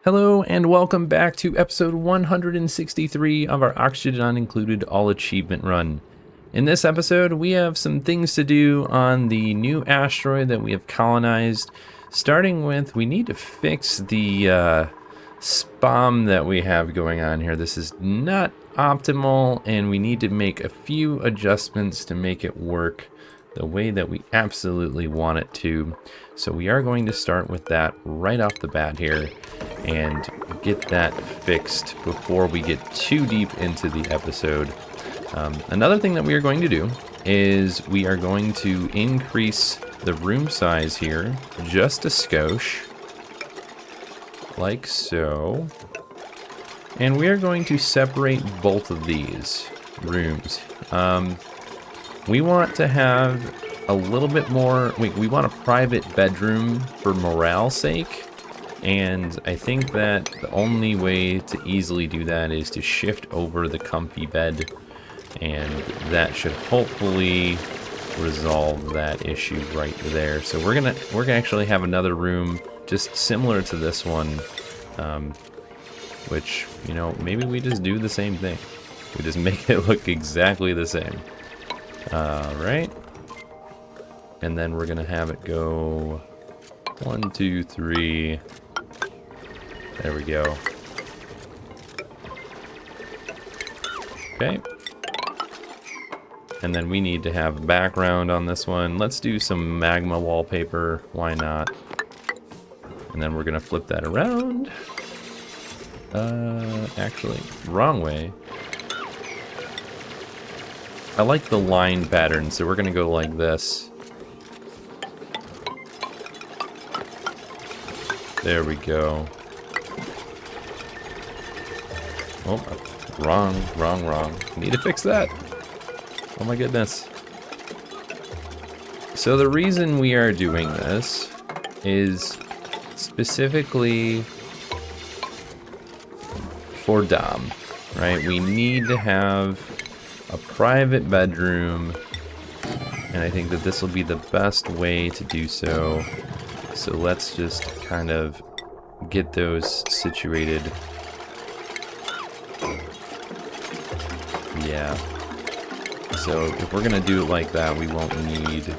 Hello and welcome back to episode 163 of our Oxygen Included All Achievement Run. In this episode, we have some things to do on the new asteroid that we have colonized. Starting with, we need to fix the spam that we have going on here. This is not optimal, and we need to make a few adjustments to make it work the way that we absolutely want it to. So we are going to start with that right off the bat here and get that fixed before we get too deep into the episode. Another thing that we are going to do is we are going to increase the room size here just a skosh, like so. And we are going to separate both of these rooms. We want to have a little bit more, we want a private bedroom for morale's sake. And I think that the only way to easily do that is to shift over the comfy bed. And that should hopefully resolve that issue right there. So we're gonna actually have another room just similar to this one. Which, you know, maybe we just do the same thing. We just make it look exactly the same. Right, and then we're gonna have it go 1, 2, 3. There we go. Okay, and then we need to have a background on this one. Let's do some magma wallpaper, why not? And then we're gonna flip that around. Actually, wrong way. I like the line pattern, so we're gonna go like this. There we go. Oh, wrong. Need to fix that. Oh my goodness. So the reason we are doing this is specifically for Dom, right? We need to have a private bedroom, and I think that this will be the best way to do so. So let's just kind of get those situated. Yeah. So if we're gonna do it like that, we won't need...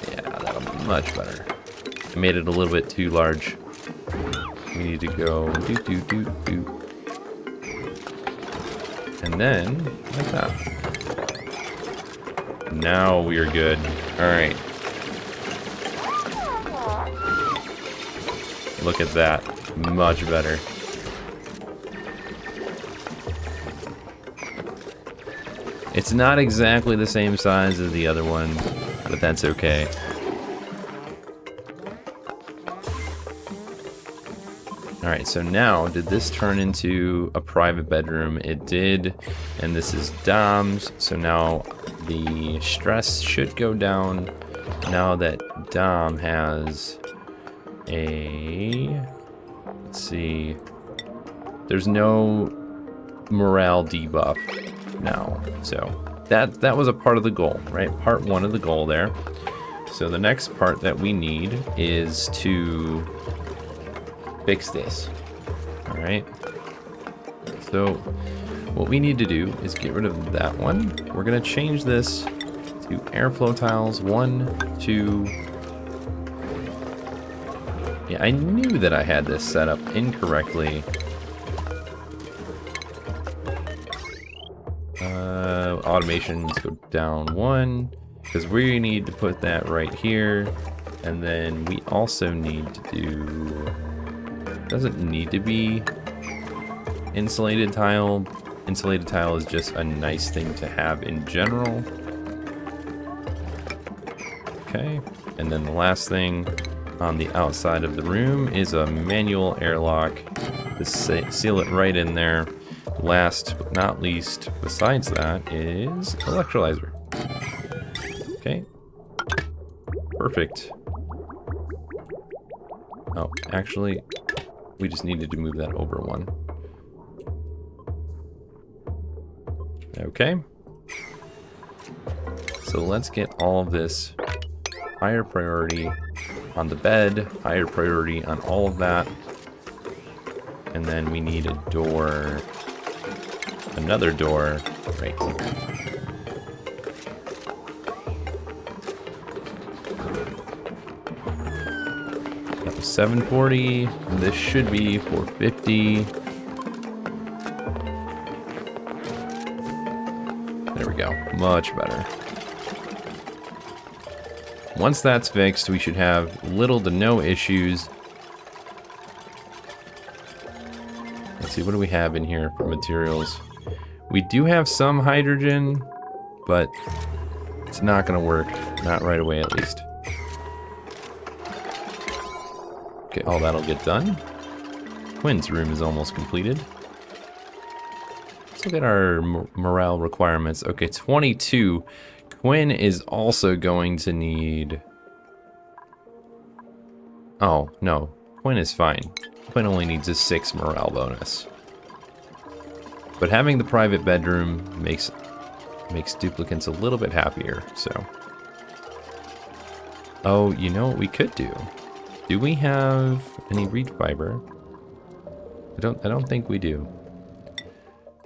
Yeah, that'll be much better. I made it a little bit too large. We need to go do. And then, like that. Now we are good. Alright. Look at that. Much better. It's not exactly the same size as the other one, but that's okay. Alright, so now, did this turn into a private bedroom? It did, and this is Dom's, so now the stress should go down now that Dom has a... Let's see... There's no morale debuff now, so that was a part of the goal, right? Part one of the goal there. So the next part that we need is to fix this. All right, so what we need to do is get rid of that one. We're gonna change this to airflow tiles 1, 2. Yeah, I knew that I had this set up incorrectly. Automations go down 1 because we need to put that right here, and then we also need to do... Doesn't need to be insulated tile. Insulated tile is just a nice thing to have in general. Okay, and then the last thing on the outside of the room is a manual airlock to seal it right in there. Last but not least, besides that, is electrolyzer. Okay, perfect. Oh, actually, we just needed to move that over 1. Okay. So let's get all of this higher priority on the bed, higher priority on all of that. And then we need a door, another door right here. That was 740. This should be 450. There we go. Much better. Once that's fixed, we should have little to no issues. Let's see, what do we have in here for materials? We do have some hydrogen, but it's not going to work. Not right away, at least. Okay, all that'll get done. Quinn's room is almost completed. Let's look at our morale requirements. Okay, 22. Quinn is also going to need... Oh, no. Quinn is fine. Quinn only needs a 6 morale bonus. But having the private bedroom makes duplicants a little bit happier, so... Oh, you know what we could do? Do we have any reed fiber? I don't think we do.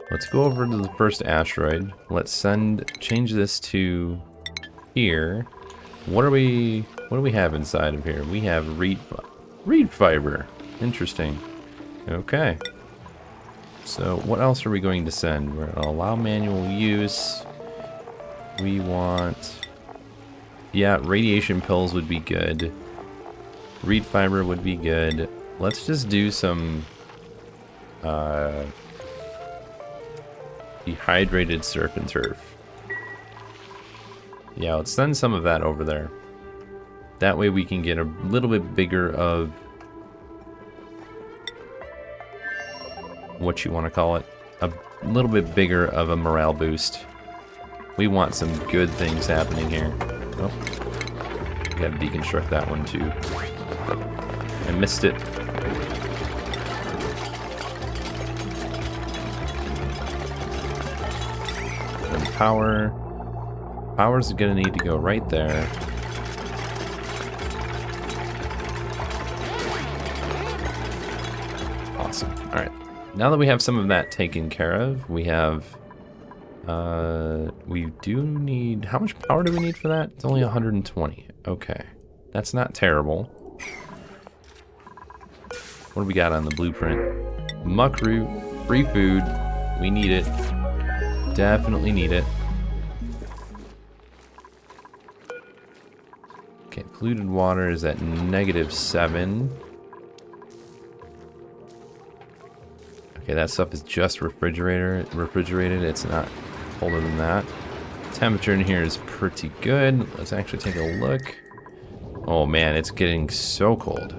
Let's go over to the first asteroid. Let's change this to here. What do we have inside of here? We have reed fiber. Interesting. Okay. So what else are we going to send? We're gonna allow manual use. We want, yeah, radiation pills would be good. Reed fiber would be good. Let's just do some dehydrated surf and turf. Yeah, let's send some of that over there. That way we can get a little bit bigger of what you want to call it. A little bit bigger of a morale boost. We want some good things happening here. Oh, we gotta deconstruct that one too. I missed it. Power's gonna need to go right there. Awesome. Alright. Now that we have some of that taken care of, we have... we do need... How much power do we need for that? It's only 120. Okay. That's not terrible. What do we got on the blueprint? Muck root, free food. We need it. Definitely need it. Okay, polluted water is at -7. Okay, that stuff is just refrigerated. It's not colder than that. Temperature in here is pretty good. Let's actually take a look. Oh man, it's getting so cold.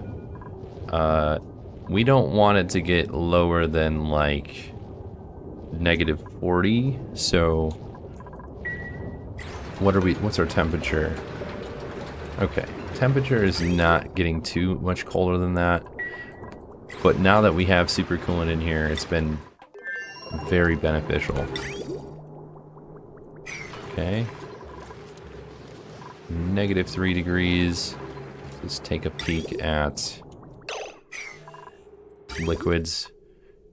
We don't want it to get lower than like -40. So what's our temperature? Okay, temperature is not getting too much colder than that. But now that we have supercoolant in here, it's been very beneficial. Okay. -3 degrees. Let's take a peek at liquids.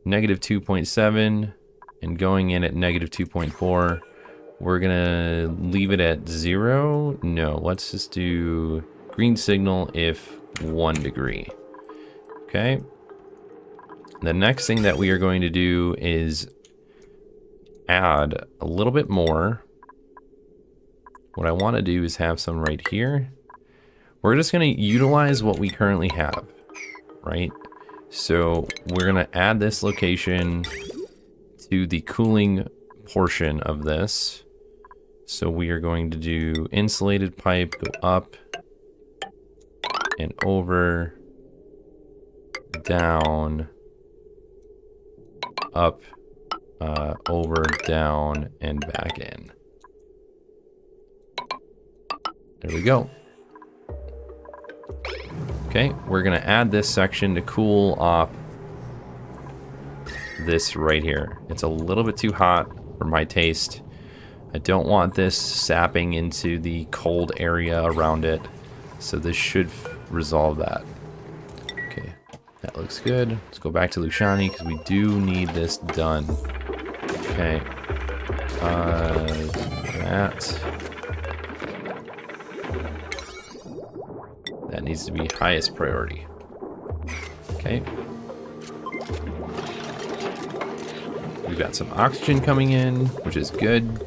-2.7 and going in at -2.4. We're gonna leave it at 0. No, let's just do green signal if 1 degree. Okay. The next thing that we are going to do is add a little bit more. What I want to do is have some right here. We're just going to utilize what we currently have, right? So we're going to add this location to the cooling portion of this. So we are going to do insulated pipe, go up and over, down, up, over, down, and back in. There we go. Okay, we're gonna add this section to cool off this right here. It's a little bit too hot for my taste. I don't want this sapping into the cold area around it. So this should resolve that. Okay, that looks good. Let's go back to Luciani because we do need this done. Okay. That needs to be highest priority. Okay. We've got some oxygen coming in, which is good.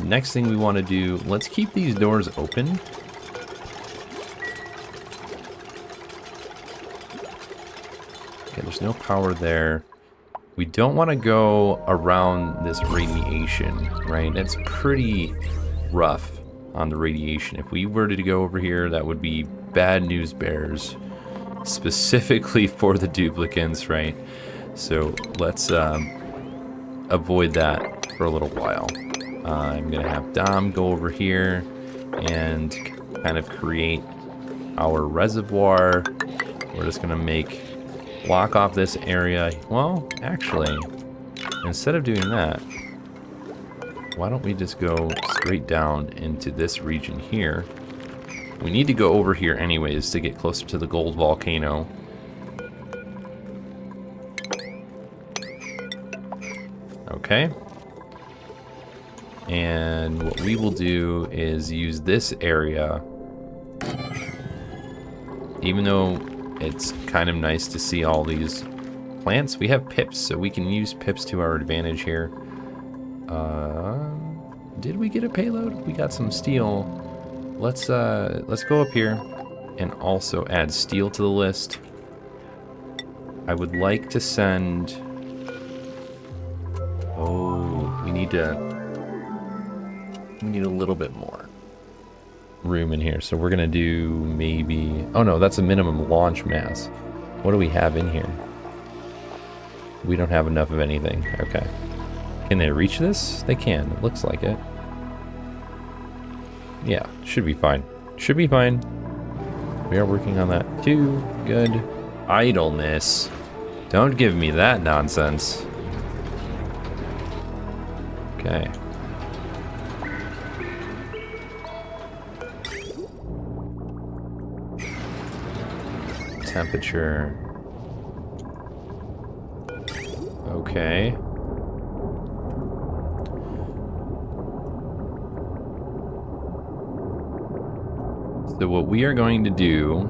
Next thing we want to do, let's keep these doors open. Okay, there's no power there. We don't want to go around this radiation, right? It's pretty rough on the radiation. If we were to go over here, that would be bad news bears, specifically for the duplicants, right? So let's avoid that for a little while. I'm gonna have Dom go over here and kind of create our reservoir. We're just gonna block off this area. Well, actually, instead of doing that, why don't we just go straight down into this region here? We need to go over here anyways to get closer to the gold volcano. Okay. And what we will do is use this area, even though it's kind of nice to see all these plants. We have pips, so we can use pips to our advantage here. Did we get a payload? We got some steel. Let's go up here and also add steel to the list. I would like to send... Oh, we need a little bit more room in here. So we're gonna do maybe... Oh no, that's a minimum launch mass. What do we have in here? We don't have enough of anything. Okay. Can they reach this? They can. It looks like it. Yeah, should be fine. Should be fine. We are working on that too. Good. Idleness. Don't give me that nonsense. Okay. Temperature. Okay. So what we are going to do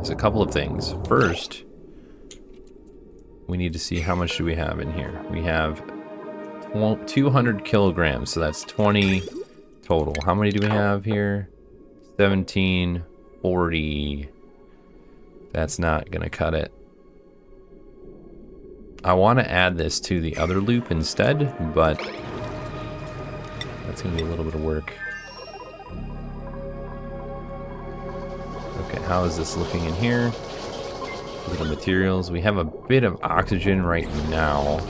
is a couple of things. First, we need to see how much do we have in here. We have 200 kilograms, so that's 20 total. How many do we have here? 17, 40. That's not gonna cut it. I want to add this to the other loop instead, but that's gonna be a little bit of work. Okay, how is this looking in here? Little materials. We have a bit of oxygen right now.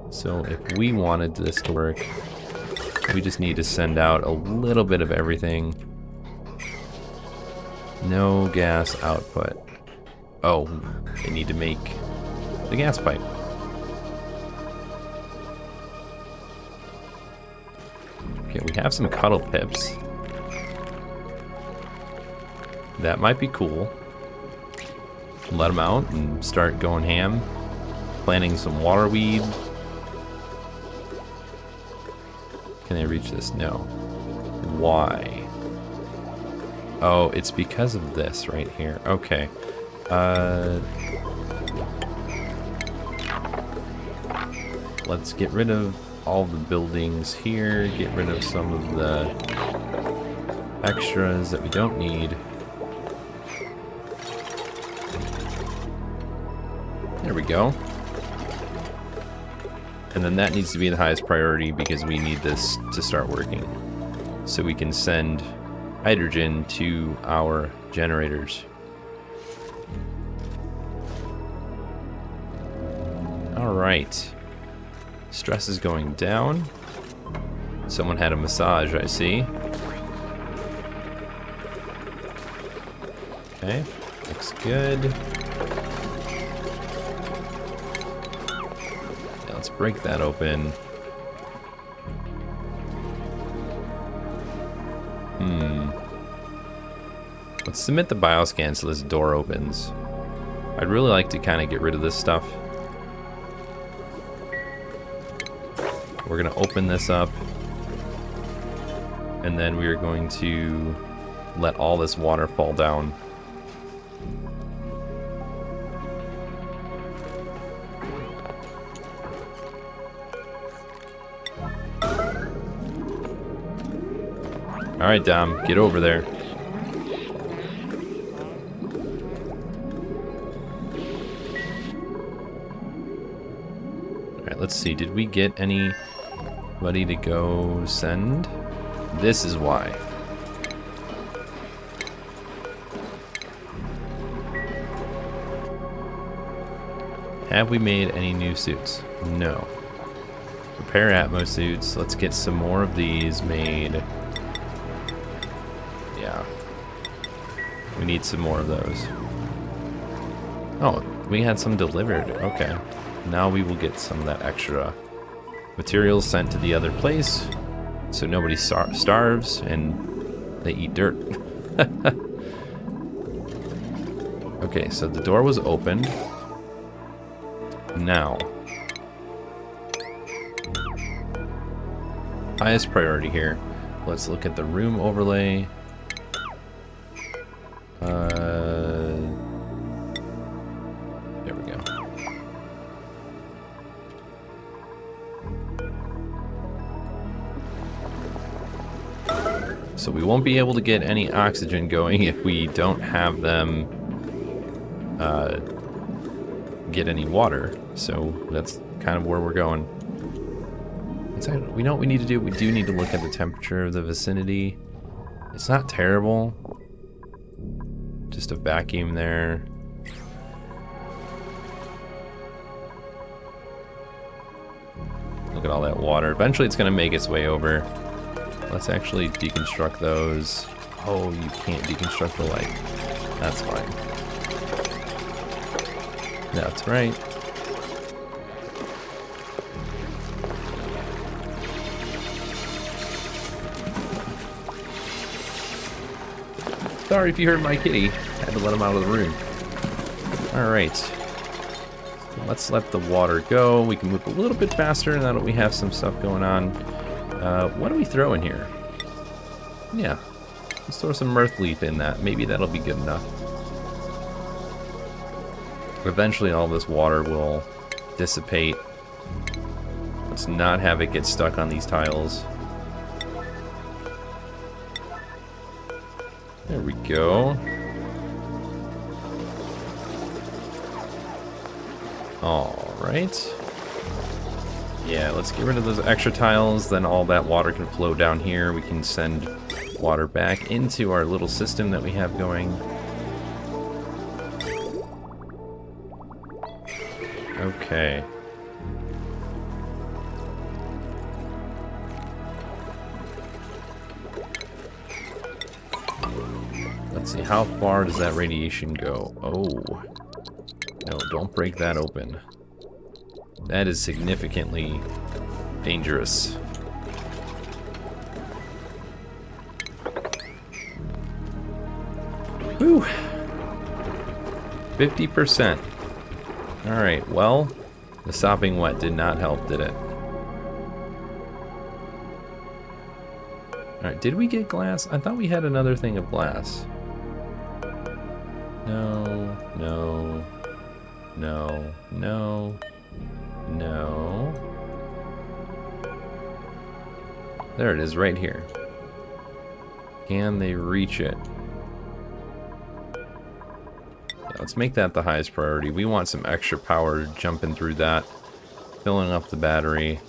So if we wanted this to work, we just need to send out a little bit of everything. No gas output. Oh, they need to make the gas pipe. Okay, we have some cuddle pips. That might be cool. Let them out and start going ham. Planting some water weed. Can they reach this? No. Why? Oh, it's because of this right here. Okay. Let's get rid of all the buildings here. Get rid of some of the extras that we don't need. There we go. And then that needs to be the highest priority because we need this to start working. So we can send hydrogen to our generators. All right. Stress is going down. Someone had a massage, I see. Okay, looks good. Yeah, let's break that open. Let's submit the bioscan so this door opens. I'd really like to kind of get rid of this stuff. We're gonna open this up. And then we are going to let all this water fall down. All right, Dom, get over there. All right, let's see. Did we get anybody to go send? This is why. Have we made any new suits? No. Repair Atmo suits. Let's get some more of these made. Yeah. We need some more of those. Oh, we had some delivered. Okay. Now we will get some of that extra materials sent to the other place so nobody starves and they eat dirt. Okay, so the door was opened. Now, highest priority here. Let's look at the room overlay. There we go. So we won't be able to get any oxygen going if we don't have them get any water. So that's kind of where we're going. We know what we need to do. We do need to look at the temperature of the vicinity. It's not terrible. Just a vacuum there. Look at all that water. Eventually it's going to make its way over. Let's actually deconstruct those. Oh, you can't deconstruct the light. That's fine. That's right. Sorry if you heard my kitty. Had to let him out of the room. Alright. Let's let the water go. We can move a little bit faster now that we have some stuff going on. What do we throw in here? Yeah. Let's throw some Mirth Leaf in that. Maybe that'll be good enough. Eventually all this water will dissipate. Let's not have it get stuck on these tiles. There we go. Alright. Yeah, let's get rid of those extra tiles, then all that water can flow down here. We can send water back into our little system that we have going. Okay. Let's see, how far does that radiation go? Oh. No, don't break that open. That is significantly dangerous. Whew. 50%. Alright, well, the sopping wet did not help, did it? Alright, did we get glass? I thought we had another thing of glass. No, no, no, no, no. There it is, right here. Can they reach it? Let's make that the highest priority. We want some extra power jumping through that, filling up the battery.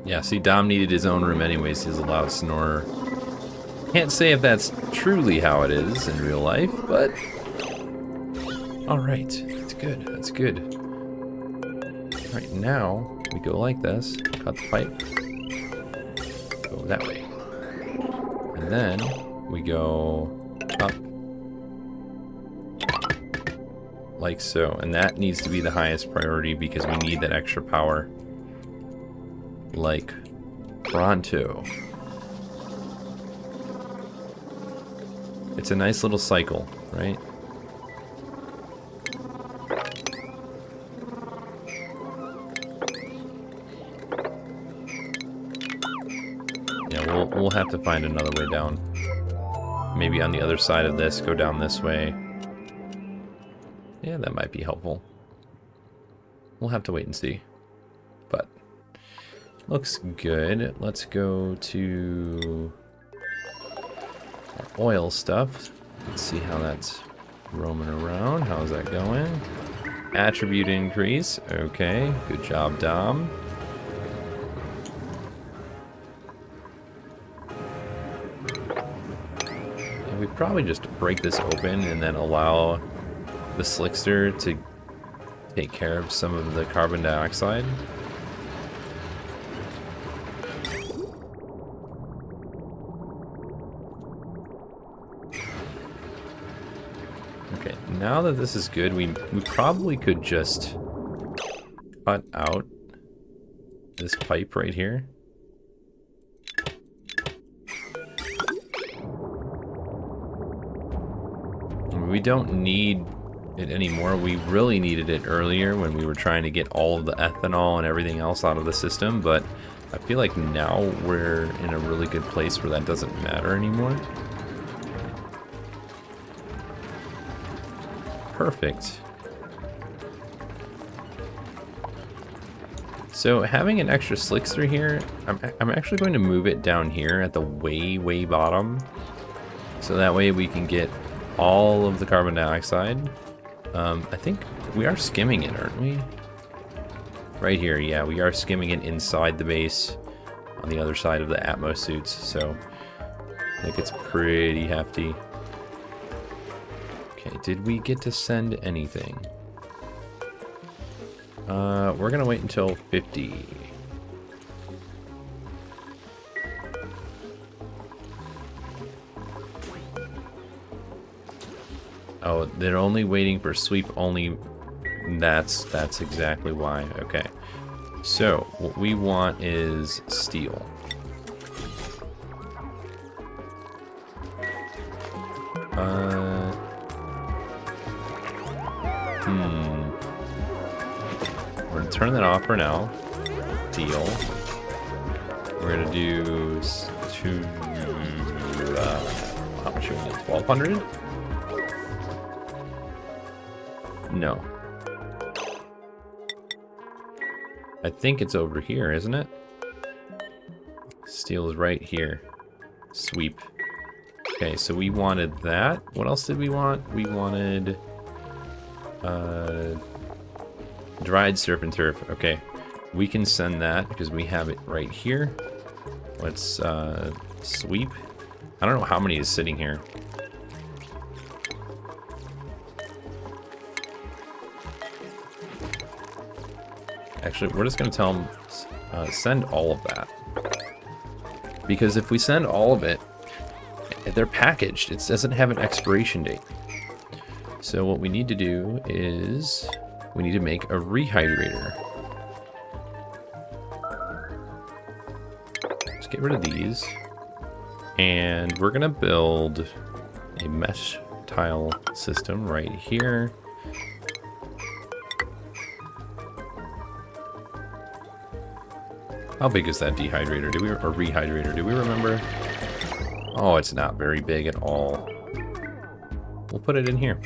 Yeah, see, Dom needed his own room anyways. He's a loud snorer. Can't say if that's truly how it is in real life, but... Alright, that's good, that's good. Alright, now... we go like this, cut the pipe, go that way, and then we go up like so. And that needs to be the highest priority because we need that extra power. Like pronto. It's a nice little cycle, right? Yeah, we'll have to find another way down. Maybe on the other side of this, go down this way. Yeah, that might be helpful. We'll have to wait and see. But looks good. Let's go to our oil stuff. Let's see how that's roaming around. How's that going? Attribute increase. Okay, good job, Dom. And we probably just break this open and then allow the slickster to take care of some of the carbon dioxide. Okay, now that this is good, we probably could just cut out this pipe right here. We don't need it anymore. We really needed it earlier when we were trying to get all of the ethanol and everything else out of the system, but I feel like now we're in a really good place where that doesn't matter anymore. Perfect. So having an extra slickster here, I'm actually going to move it down here at the way bottom, so that way we can get all of the carbon dioxide. I think we are skimming it, aren't we? Right here, yeah, we are skimming it inside the base on the other side of the Atmos suits, so I think it's pretty hefty. Okay, did we get to send anything? We're gonna wait until 50. Oh, they're only waiting for sweep only. That's exactly why. Okay. So, what we want is steel. We're gonna turn that off for now. Deal. We're gonna do how much we need? 1,200? No. I think it's over here, isn't it? Steel is right here. Sweep. Okay, so we wanted that. What else did we want? We wanted dried surf and turf. Okay, we can send that because we have it right here. Let's sweep. I don't know how many is sitting here. Actually, we're just going to tell them send all of that. Because if we send all of it, they're packaged. It doesn't have an expiration date. So what we need to do is we need to make a rehydrator. Let's get rid of these. And we're going to build a mesh tile system right here. How big is that dehydrator? Or rehydrator? Do we remember? Oh, it's not very big at all. We'll put it in here.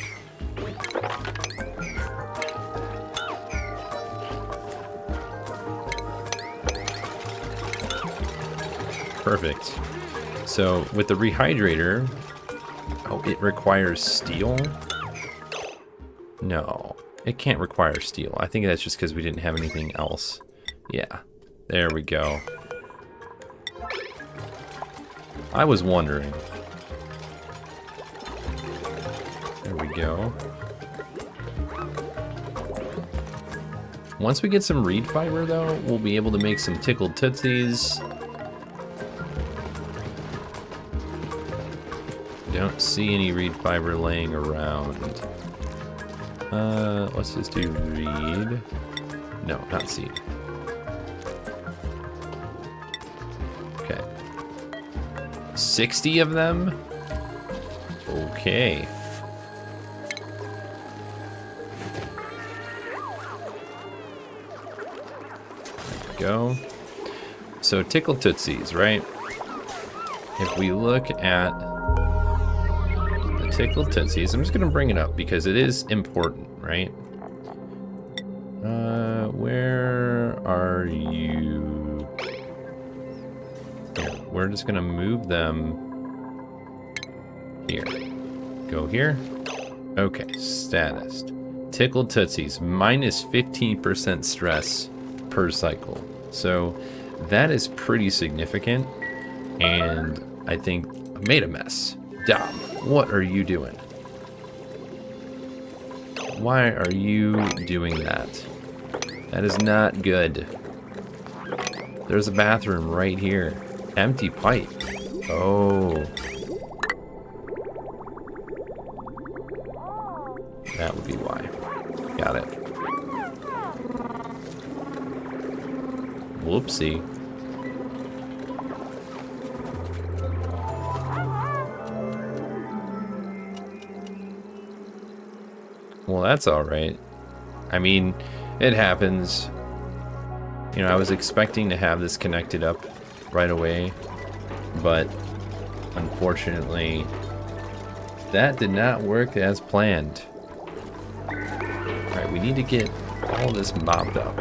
Perfect. So with the rehydrator, oh, it requires steel? No, it can't require steel. I think that's just because we didn't have anything else. Yeah. There we go. I was wondering. There we go. Once we get some reed fiber, though, we'll be able to make some tickled tootsies. Don't see any reed fiber laying around. Let's just do read. No, not seed. Okay. 60 of them? Okay. There we go. So tickle tootsies, right? If we look at the tickle tootsies, I'm just gonna bring it up because it is important, right? Where are you? Here, we're just gonna move them here. Go here. Okay, status. Tickle tootsies, minus 15% stress per cycle. So that is pretty significant, and I think I made a mess. Dom, what are you doing? Why are you doing that? That is not good. There's a bathroom right here. Empty pipe. Oh. That would be why. Got it. Whoopsie. Well, that's all right. I mean, it happens. You know, I was expecting to have this connected up right away, but unfortunately, that did not work as planned. All right, we need to get all this mopped up.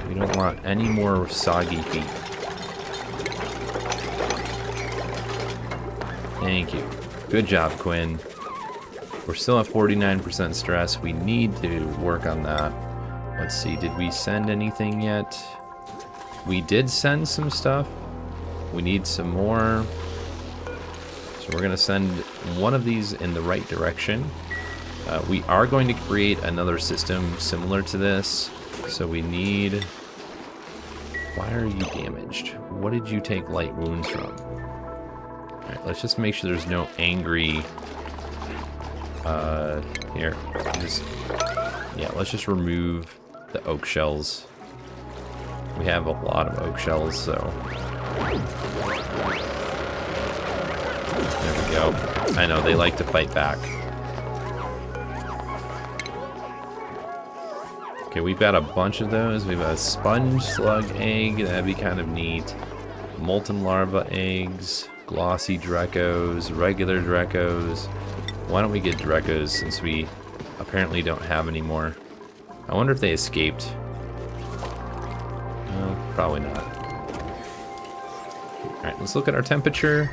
We don't want any more soggy feet. Thank you. Good job, Quinn. We're still at 49% stress. We need to work on that. Let's see, did we send anything yet? We did send some stuff. We need some more. So we're gonna send one of these in the right direction. We are going to create another system similar to this. So we need... Why are you damaged? What did you take light wounds from? Alright, let's just make sure there's no angry... here, yeah, let's just remove the oak shells. We have a lot of oak shells, so there we go. I know, they like to fight back. Okay, we've got a bunch of those. We've got a sponge slug egg, that'd be kind of neat. Molten larva eggs, glossy drecos, regular drecos. Why don't we get drecos since we apparently don't have any more? I wonder if they escaped. No, probably not. Alright, let's look at our temperature.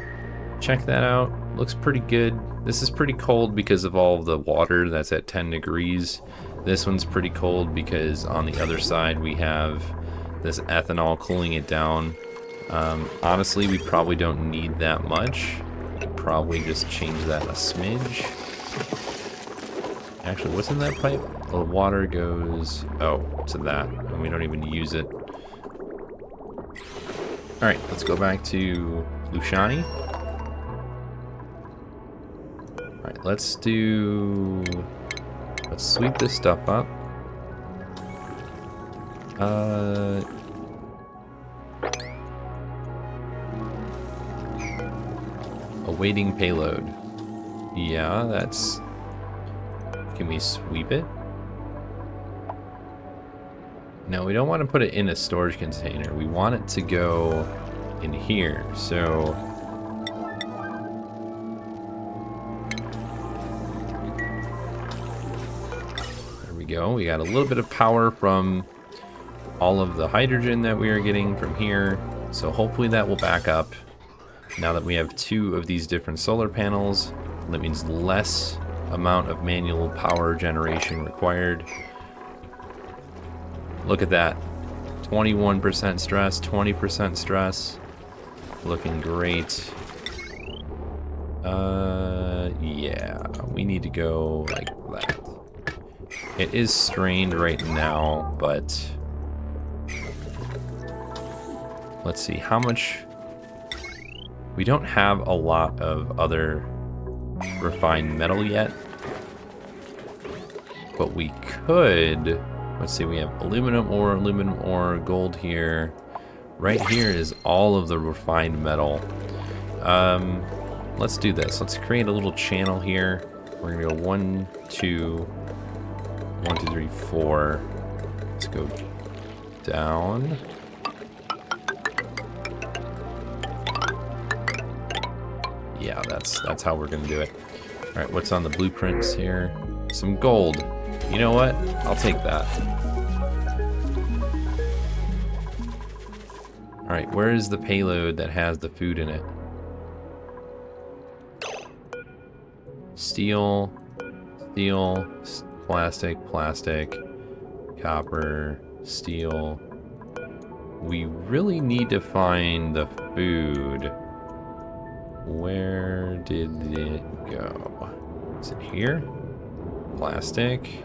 Check that out. Looks pretty good. This is pretty cold because of all of the water that's at 10 degrees. This one's pretty cold because on the other side we have this ethanol cooling it down. Honestly, we probably don't need that much. Probably just change that a smidge. Actually, what's in that pipe? The water goes, oh, to that, and we don't even use it. Alright, let's go back to Lushani. Alright, let's sweep this stuff up. Awaiting payload. Yeah, that's... Can we sweep it? No, we don't want to put it in a storage container. We want it to go in here, so... There we go. We got a little bit of power from all of the hydrogen that we are getting from here, so hopefully that will back up. Now that we have 2 of these different solar panels, that means less amount of manual power generation required. Look at that. 21% stress, 20% stress. Looking great. Yeah, we need to go like that. It is strained right now, but let's see how much. We don't have a lot of other refined metal yet. But we could, let's see, we have aluminum ore, gold here. Right here is all of the refined metal. Let's do this. Let's create a little channel here. We're gonna go 1, 2, 1, 2, 3, 4. Let's go down. Yeah, that's how we're gonna do it. All right, what's on the blueprints here? Some gold. You know what? I'll take that. All right, where is the payload that has the food in it? Steel, plastic, copper, steel. We really need to find the food. Where did it go? Is it here? Plastic.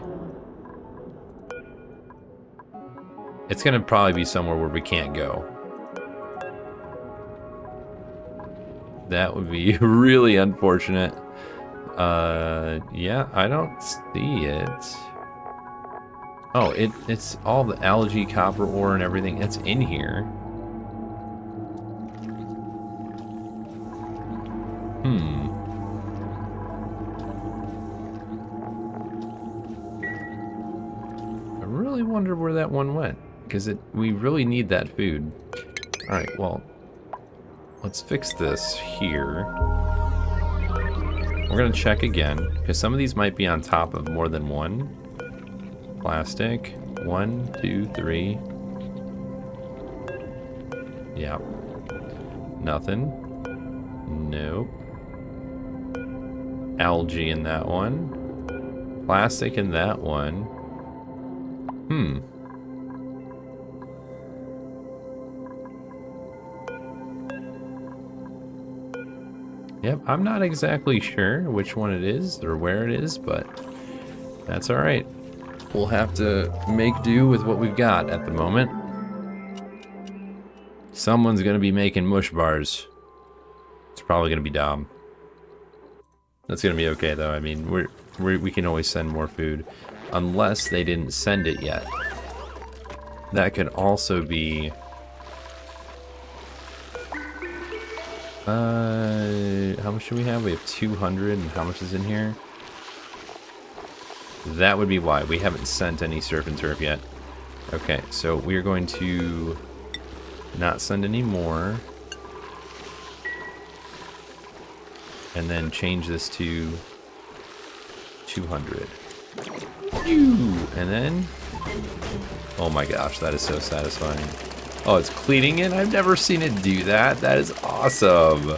It's gonna probably be somewhere where we can't go. That would be really unfortunate. Yeah, I don't see it. Oh, it's all the algae, copper ore, and everything. It's in here. I really wonder where that one went, because we really need that food. All right, well, let's fix this here. We're gonna check again, because some of these might be on top of more than one. Plastic, 1, 2, 3. Yep. Nothing. Nope. Algae in that one. Plastic in that one. Yep, I'm not exactly sure which one it is or where it is, but that's all right. We'll have to make do with what we've got at the moment. Someone's gonna be making mush bars. It's probably gonna be Dom. That's gonna be okay though. I mean, we can always send more food, unless they didn't send it yet. That could also be. How much do we have? We have 200, and how much is in here? That would be why we haven't sent any surf and turf yet. Okay, so we are going to not send any more. And then change this to 200. And then, oh my gosh, that is so satisfying. Oh, it's cleaning it? I've never seen it do that. That is awesome.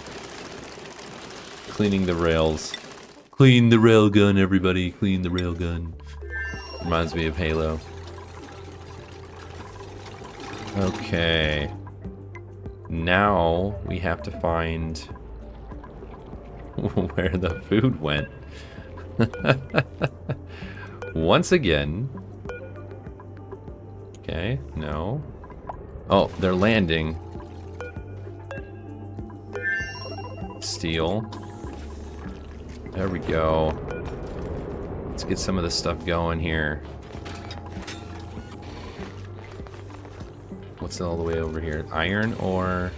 Cleaning the rails. Clean the railgun, everybody. Clean the railgun. Reminds me of Halo. Okay. Now we have to find where the food went. Once again. Okay, no. Oh, they're landing. Steel. There we go. Let's get some of this stuff going here. What's all the way over here? Iron ore.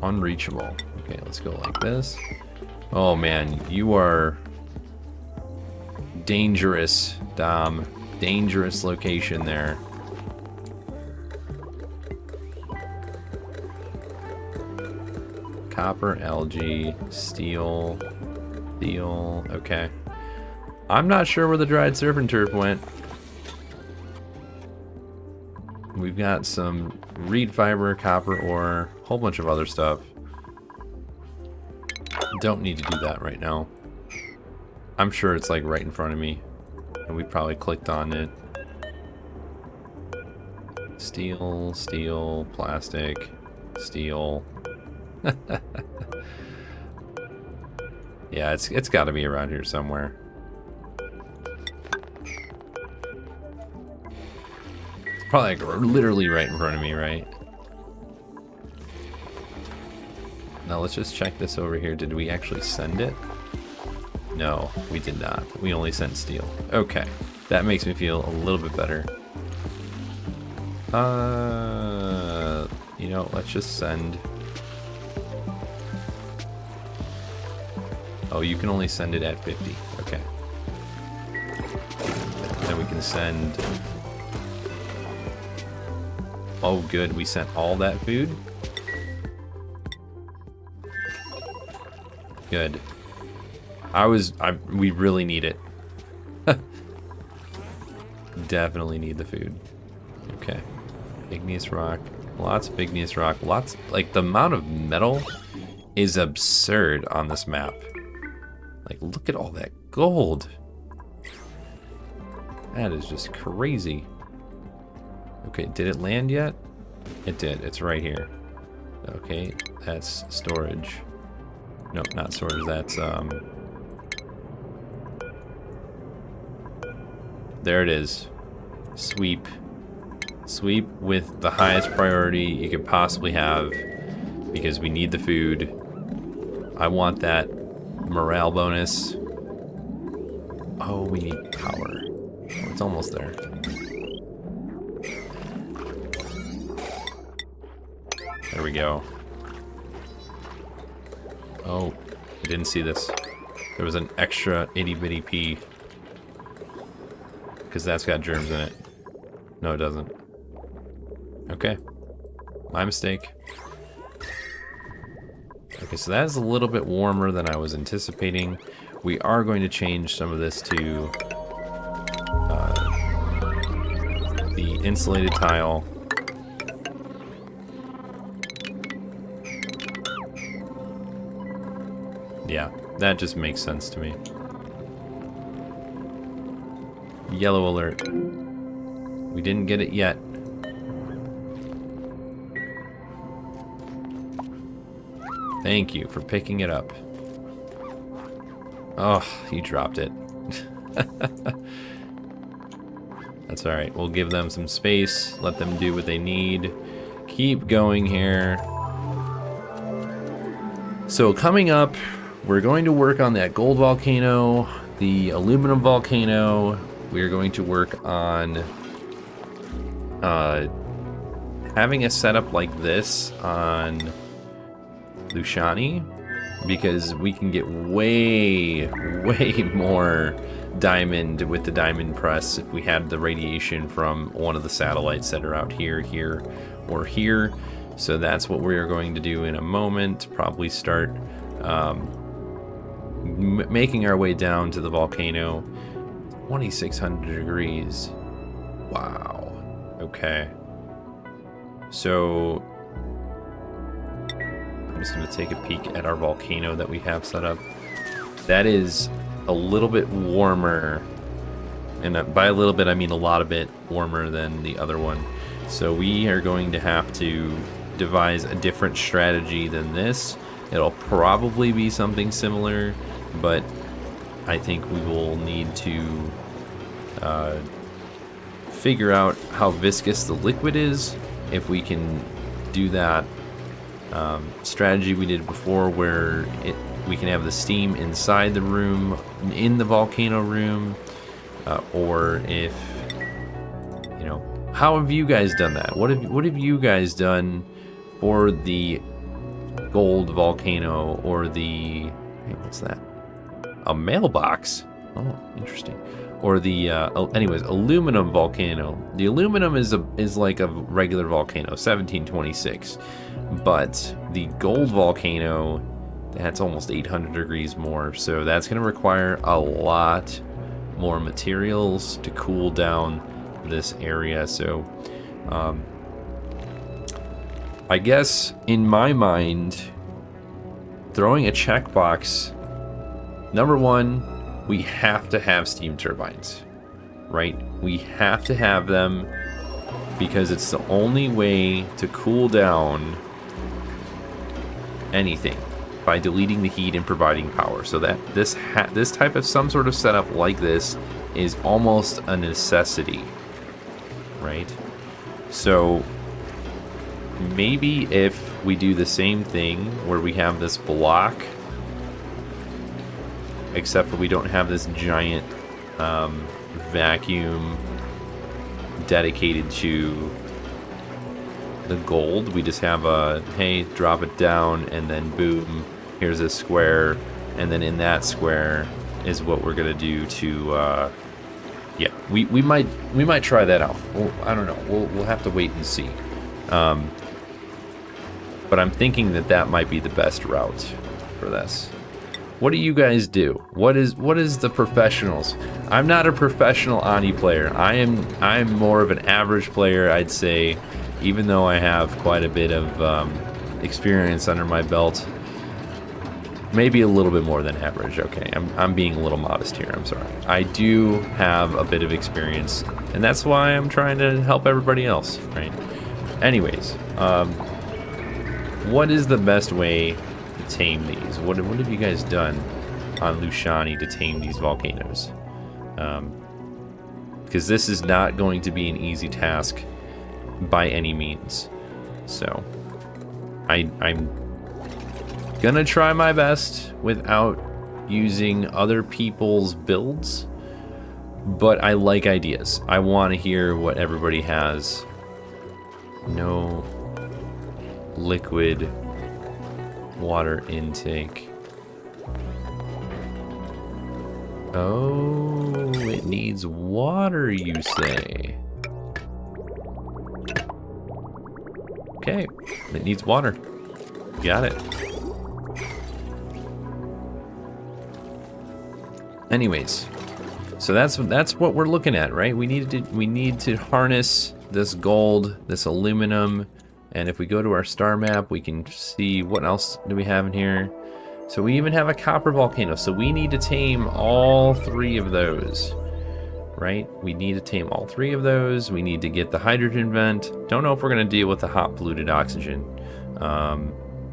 Unreachable. Okay, let's go like this. Oh man, you are dangerous, Dom. Dangerous location there. Copper, algae, steel, okay. I'm not sure where the dried surf and turf went. We've got some reed fiber, copper ore, a whole bunch of other stuff. Don't need to do that right now. I'm sure it's like right in front of me, and we probably clicked on it. Steel, steel, plastic, steel. Yeah, it's got to be around here somewhere. It's probably like literally right in front of me, right? Now let's just check this over here. Did we actually send it? No, we did not. We only sent steel. Okay, that makes me feel a little bit better. You know, let's just send. Oh, you can only send it at 50. Okay. Then we can send. Oh, good. We sent all that food. Good. We really need it. Definitely need the food. Okay. Igneous rock. Lots of igneous rock. Lots, like the amount of metal is absurd on this map. Like, look at all that gold. That is just crazy. Okay, did it land yet? It did. It's right here. Okay, that's storage. Nope, not storage. That's, there it is. Sweep. Sweep with the highest priority you could possibly have because we need the food. I want that morale bonus. Oh, we need power. Oh, it's almost there. There we go. Oh, I didn't see this. There was an extra itty bitty pea. Because that's got germs in it. No, it doesn't. Okay. My mistake. Okay, so that is a little bit warmer than I was anticipating. We are going to change some of this to the insulated tile. Yeah, that just makes sense to me. Yellow alert. We didn't get it yet. Thank you for picking it up. Oh, you dropped it. That's alright. We'll give them some space. Let them do what they need. Keep going here. So coming up, we're going to work on that gold volcano, the aluminum volcano. We're going to work on having a setup like this on Lushani, because we can get way more diamond with the diamond press if we had the radiation from one of the satellites that are out here, here, or here. So that's what we are going to do in a moment. Probably start making our way down to the volcano. 2,600 degrees. Wow. Okay. So I'm just going to take a peek at our volcano that we have set up. That is a little bit warmer. And by a little bit, I mean a lot of bit warmer than the other one. So we are going to have to devise a different strategy than this. It'll probably be something similar, but I think we will need to figure out how viscous the liquid is. If we can do that strategy we did before, where we can have the steam inside the room, in the volcano room, or if, you know, how have you guys done that? What have you guys done for the gold volcano or the, hey, what's that? A mailbox. Oh, interesting. Or the anyways, aluminum volcano. The aluminum is like a regular volcano, 1726, but the gold volcano, that's almost 800 degrees more. So that's going to require a lot more materials to cool down this area. So I guess in my mind, throwing a checkbox. Number one, we have to have steam turbines, right? We have to have them because it's the only way to cool down anything, by deleting the heat and providing power. So that this type of some sort of setup like this is almost a necessity, right? So maybe if we do the same thing where we have this block, except for we don't have this giant vacuum dedicated to the gold. We just have a, hey, drop it down, and then boom, here's a square, and then in that square is what we're gonna do to yeah, we might try that out. Well, I don't know, we'll have to wait and see. But I'm thinking that might be the best route for this. What do you guys do? What is the professionals? I'm not a professional Ani player. I'm more of an average player, I'd say, even though I have quite a bit of experience under my belt. Maybe a little bit more than average. Okay, I'm being a little modest here. I'm sorry. I do have a bit of experience, and that's why I'm trying to help everybody else, right? Anyways, what is the best way to tame these? What have you guys done on Lushani to tame these volcanoes? Because this is not going to be an easy task by any means. So I'm gonna try my best without using other people's builds, but I like ideas. I want to hear what everybody has. No liquid water intake. Oh, it needs water, you say? Okay, it needs water. Got it. Anyways, so that's what we're looking at, right? We need to harness this gold, this aluminum, and if we go to our star map, we can see what else do we have in here. So we even have a copper volcano. So we need to tame all three of those, right? We need to tame all three of those. We need to get the hydrogen vent. Don't know if we're gonna deal with the hot polluted oxygen.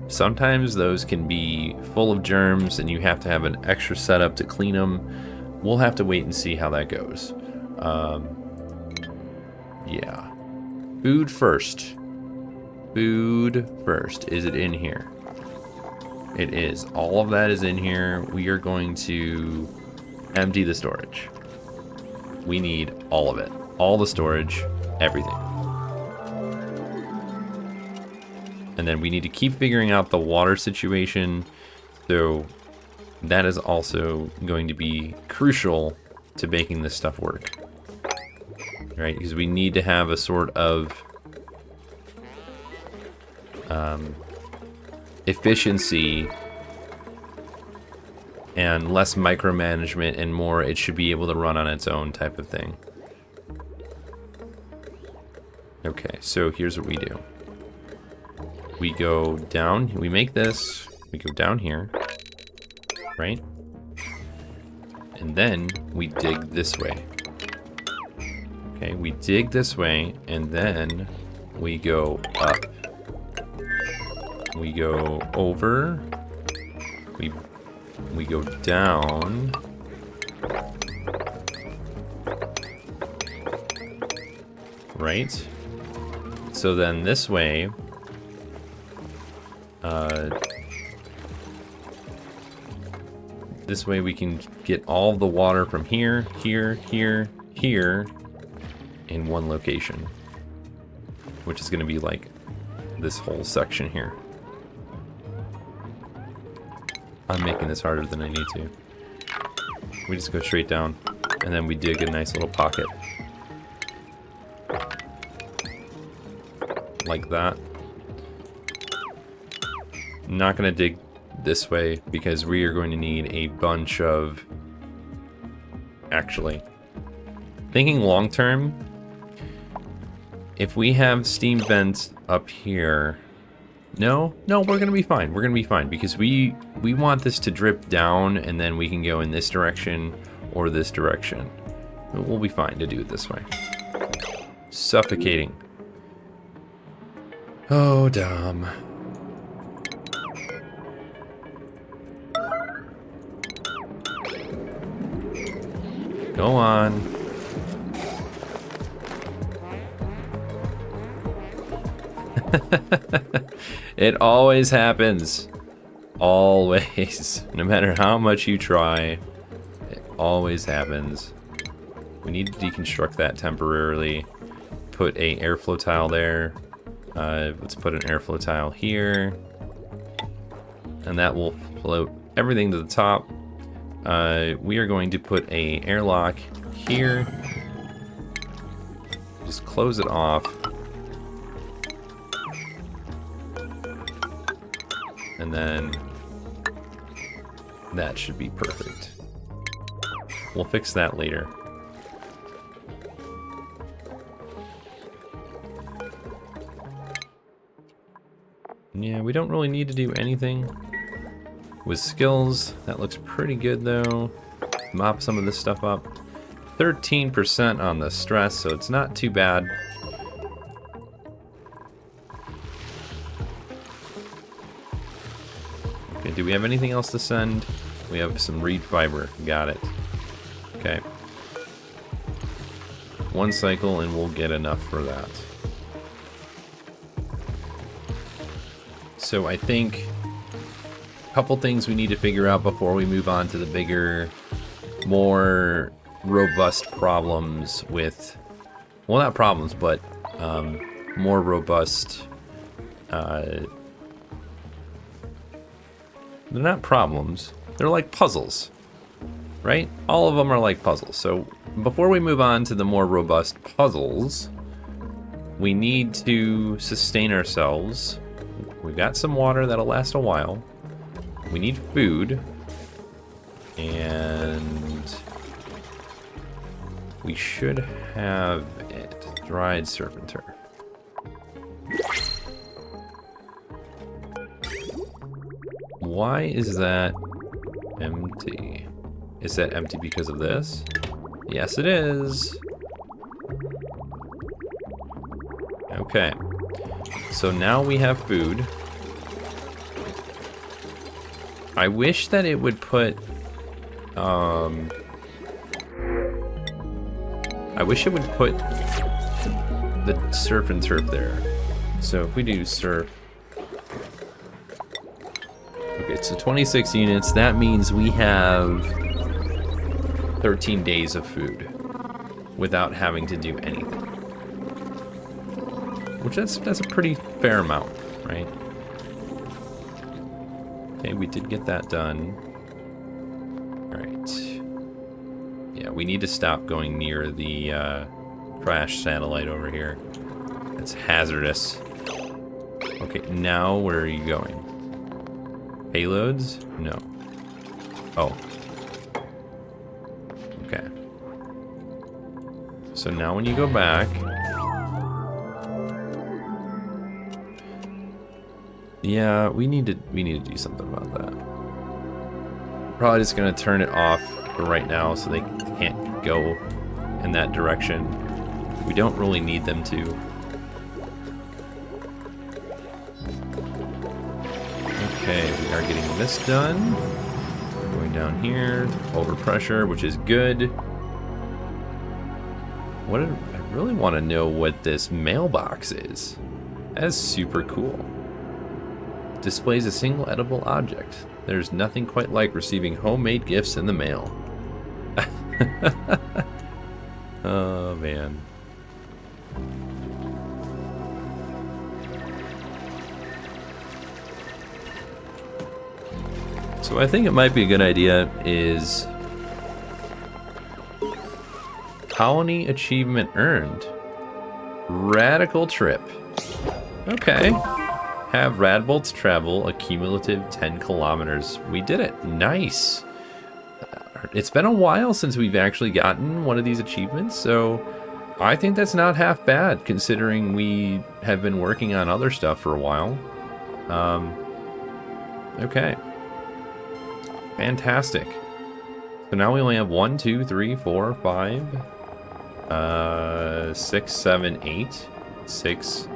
Sometimes those can be full of germs and you have to have an extra setup to clean them. We'll have to wait and see how that goes. Yeah. Food first. Food first. Is it in here? It is. All of that is in here. We are going to empty the storage. We need all of it. All the storage, everything. And then we need to keep figuring out the water situation. So that is also going to be crucial to making this stuff work. Right? Because we need to have a sort of efficiency and less micromanagement and more it should be able to run on its own type of thing. Okay, so here's what we do. We go down, we make this, we go down here, right? And then we dig this way. Okay, we dig this way, and then we go up. We go over, we go down, right? So then this way, this way we can get all the water from here, here, here, here in one location, which is going to be like this whole section here. I'm making this harder than I need to. We just go straight down, and then we dig a nice little pocket. Like that. I'm not going to dig this way, because we are going to need a bunch of... Actually, thinking long term, if we have steam vents up here... No, we're gonna be fine. We're gonna be fine because we want this to drip down and then we can go in this direction or this direction. We'll be fine to do it this way. Suffocating. Oh, Dom. Go on. It always happens. Always. No matter how much you try, it always happens. We need to deconstruct that temporarily. Put a airflow tile there. Let's put an airflow tile here. And that will float everything to the top. We are going to put a airlock here. Just close it off. And then that should be perfect. We'll fix that later. Yeah, we don't really need to do anything with skills. That looks pretty good though. Mop some of this stuff up. 13% on the stress, so it's not too bad. Okay, do we have anything else to send? We have some reed fiber. Got it. Okay. One cycle and we'll get enough for that. So I think a couple things we need to figure out before we move on to the bigger, more robust problems with, well, not problems, but more robust, they're not problems, they're like puzzles, right? All of them are like puzzles. So before we move on to the more robust puzzles, we need to sustain ourselves. We've got some water that'll last a while. We need food. And we should have it. Dried surf and turf. Why is that empty? Is that empty because of this? Yes, it is. Okay. So now we have food. I wish that it would put, I wish it would put the surf and turf there. So if we do surf, okay, so 26 units, that means we have 13 days of food without having to do anything. Which that's a pretty fair amount, right? Okay, we did get that done. All right. Yeah, we need to stop going near the crash satellite over here. It's hazardous. Okay, now where are you going? Payloads? No. Oh. Okay. So now when you go back, yeah, we need to do something about that. Probably just gonna turn it off for right now so they can't go in that direction. We don't really need them to. Okay, we are getting this done. Going down here, overpressure, which is good. I really want to know what this mailbox is. That is super cool. Displays a single edible object. There's nothing quite like receiving homemade gifts in the mail. Oh man. So I think it might be a good idea is colony achievement earned. Radical trip. Okay. Have Radbolts travel a cumulative 10 kilometers. We did it. Nice. It's been a while since we've actually gotten one of these achievements, so I think that's not half bad considering we have been working on other stuff for a while. Okay. Fantastic. So now we only have 1, 2, 3, 4, 5, 6, 7, 8, 6,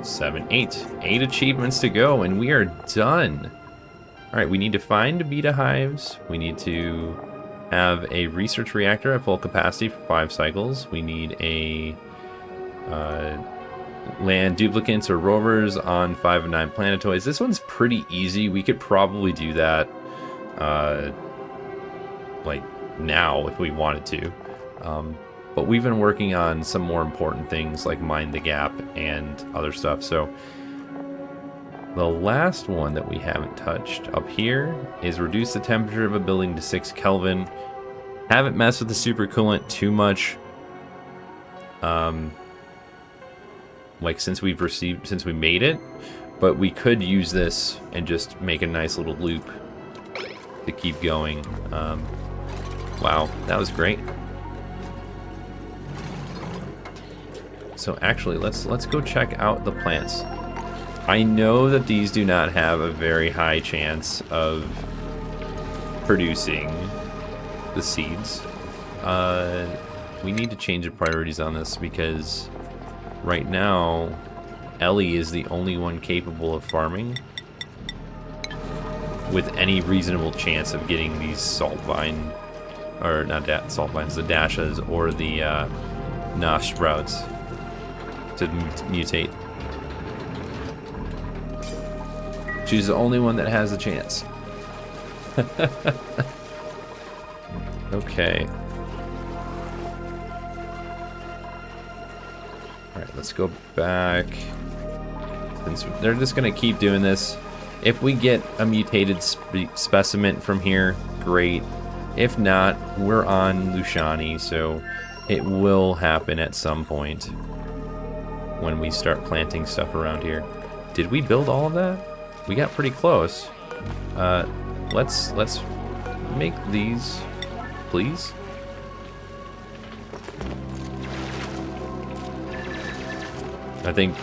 7, 8. 8 achievements to go, and we are done. All right, we need to find beta hives. We need to have a research reactor at full capacity for 5 cycles. We need a Land duplicates or rovers on 5 of 9 planetoids. This one's pretty easy. We could probably do that, like, now if we wanted to. But we've been working on some more important things like Mind the Gap and other stuff. So the last one that we haven't touched up here is reduce the temperature of a building to 6 Kelvin. Haven't messed with the supercoolant too much. Like since we made it, but we could use this and just make a nice little loop to keep going. Wow, that was great. So actually, let's go check out the plants. I know that these do not have a very high chance of producing the seeds. We need to change the priorities on this because right now, Ellie is the only one capable of farming with any reasonable chance of getting these salt vine, or not salt vines, the dashas or the nosh sprouts to mutate. She's the only one that has a chance. Okay. Alright, let's go back. Since they're just going to keep doing this. If we get a mutated specimen from here, great. If not, we're on Lushani, so it will happen at some point when we start planting stuff around here. Did we build all of that? We got pretty close. Let's make these, please. I think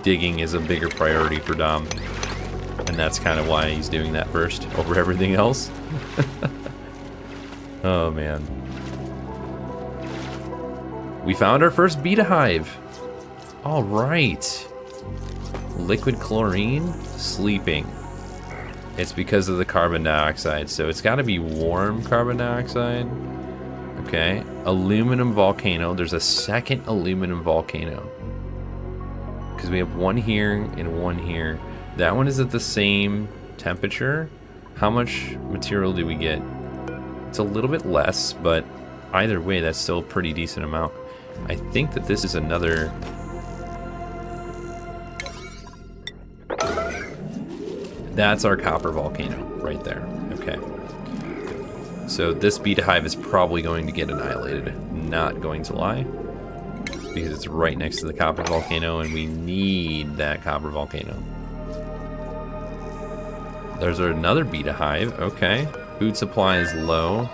digging is a bigger priority for Dom, and that's kind of why he's doing that first over everything else. Oh man. We found our first beta hive. All right. Liquid chlorine, sleeping. It's because of the carbon dioxide, so it's got to be warm carbon dioxide. Okay. Aluminum volcano. There's a second aluminum volcano. Because we have one here and one here. That one is at the same temperature. How much material do we get? It's a little bit less, but either way, that's still a pretty decent amount. I think that this is another... That's our copper volcano right there. Okay. So this beta hive is probably going to get annihilated. Not going to lie. Because it's right next to the copper volcano and we need that copper volcano. There's another beta hive. Okay. Food supply is low.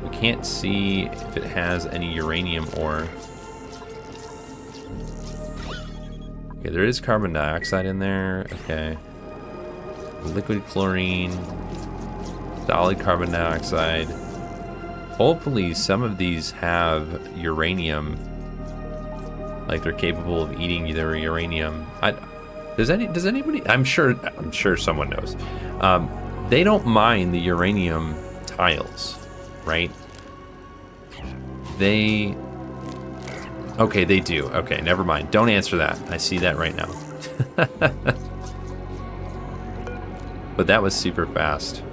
We can't see if it has any uranium ore. Okay, there is carbon dioxide in there. Okay. Liquid chlorine. Solid carbon dioxide. Hopefully some of these have uranium. Like they're capable of eating their uranium. Does anybody? I'm sure someone knows. They don't mine the uranium tiles, right? Okay, they do. Okay, never mind. Don't answer that. I see that right now. But that was super fast.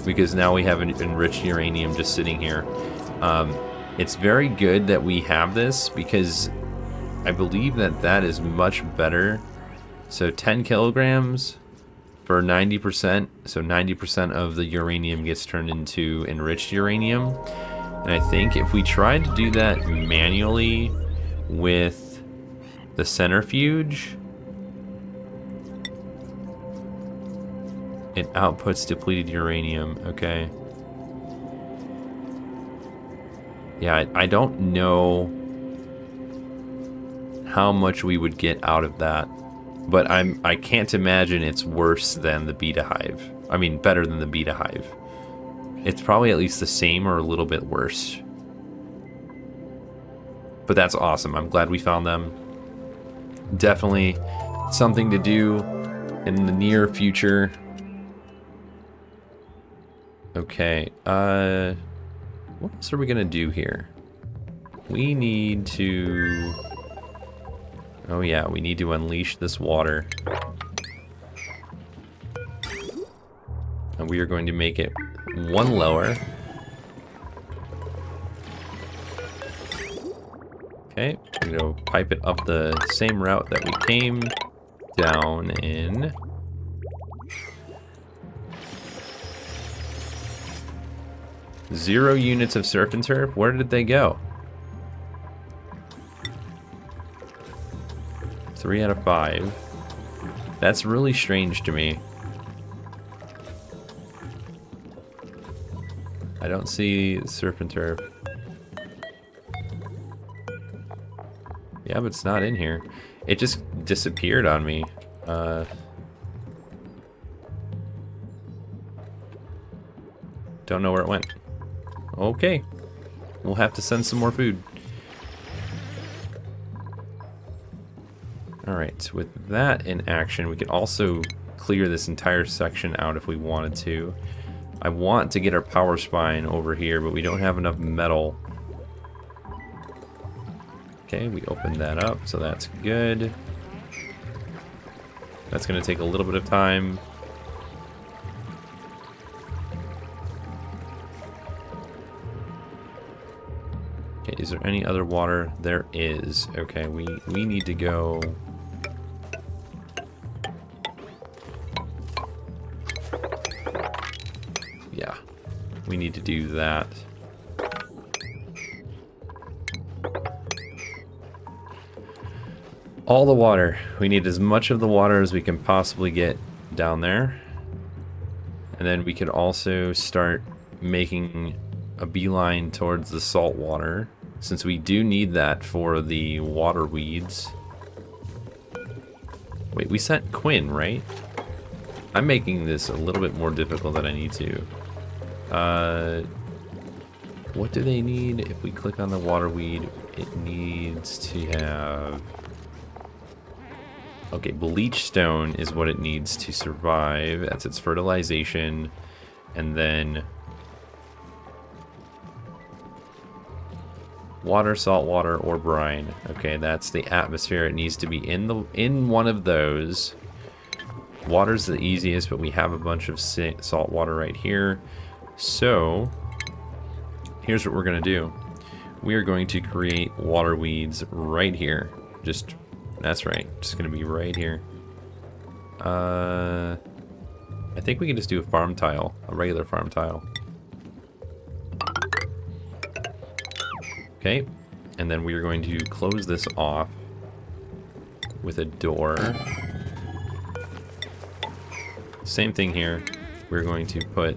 Because now we have an enriched uranium just sitting here. It's very good that we have this because I believe that is much better. So 10 kilograms for 90%. So 90% of the uranium gets turned into enriched uranium. And I think if we tried to do that manually with the centrifuge, it outputs depleted uranium. Okay. Yeah, I don't know how much we would get out of that, but I can't imagine it's worse than the beta hive. I mean, better than the beta hive. It's probably at least the same or a little bit worse. But that's awesome. I'm glad we found them. Definitely something to do in the near future. Okay, what else are we gonna do here? We need to... Oh yeah, we need to unleash this water. And we are going to make it one lower. Okay, we're going to pipe it up the same route that we came down in. Zero units of surf and turf? Where did they go? 3 out of 5. That's really strange to me. I don't see surf and turf. Yeah, but it's not in here. It just disappeared on me. Don't know where it went. Okay. We'll have to send some more food. Alright, with that in action, we could also clear this entire section out if we wanted to. I want to get our power spine over here, but we don't have enough metal. Okay, we opened that up, so that's good. That's going to take a little bit of time. Okay, is there any other water? There is. Okay, we need to go... Yeah, we need to do that. All the water. We need as much of the water as we can possibly get down there. And then we could also start making a beeline towards the salt water, since we do need that for the water weeds. Wait, we sent Quinn, right? I'm making this a little bit more difficult than I need to. What do they need? If we click on the water weed, it needs to have... Okay, bleach stone is what it needs to survive. That's its fertilization. And then... water, salt water, or brine. Okay, that's the atmosphere. It needs to be in one of those. Water's the easiest, but we have a bunch of salt water right here. So, here's what we're going to do. We are going to create water weeds right here. That's right. Just going to be right here. I think we can just do a farm tile. A regular farm tile. Okay. And then we are going to close this off with a door. Same thing here. We're going to put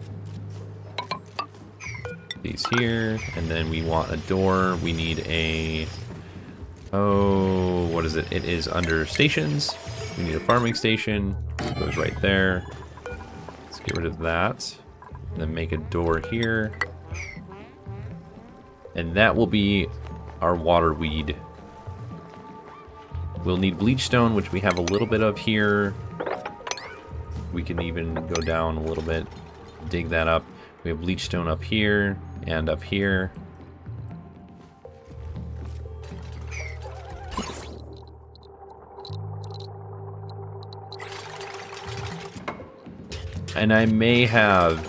these here, and then we want a door. We need a... Oh, what is it? It is under stations. We need a farming station. It goes right there. Let's get rid of that. And then make a door here. And that will be our water weed. We'll need bleach stone, which we have a little bit of here. We can even go down a little bit, dig that up. We have bleach stone up here and up here. And I may have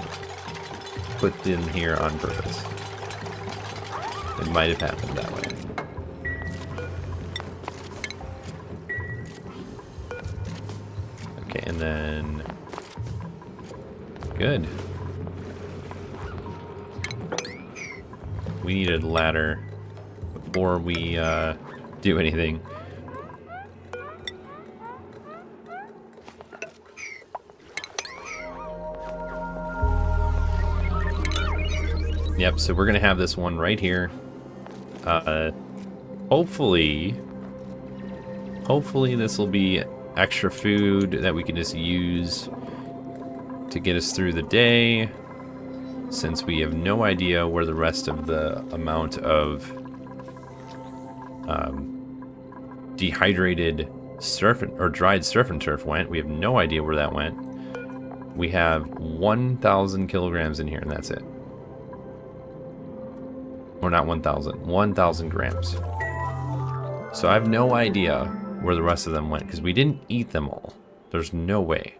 put them here on purpose. It might have happened that way. Okay, and then... Good. We need a ladder before we do anything. Yep, so we're gonna have this one right here. Hopefully this will be extra food that we can just use to get us through the day, since we have no idea where the rest of the amount of dehydrated surf or dried surf and turf went. We have no idea where that went. We have 1,000 kilograms in here, and that's it. Or not 1,000. 1,000 grams. So I have no idea where the rest of them went, because we didn't eat them all. There's no way.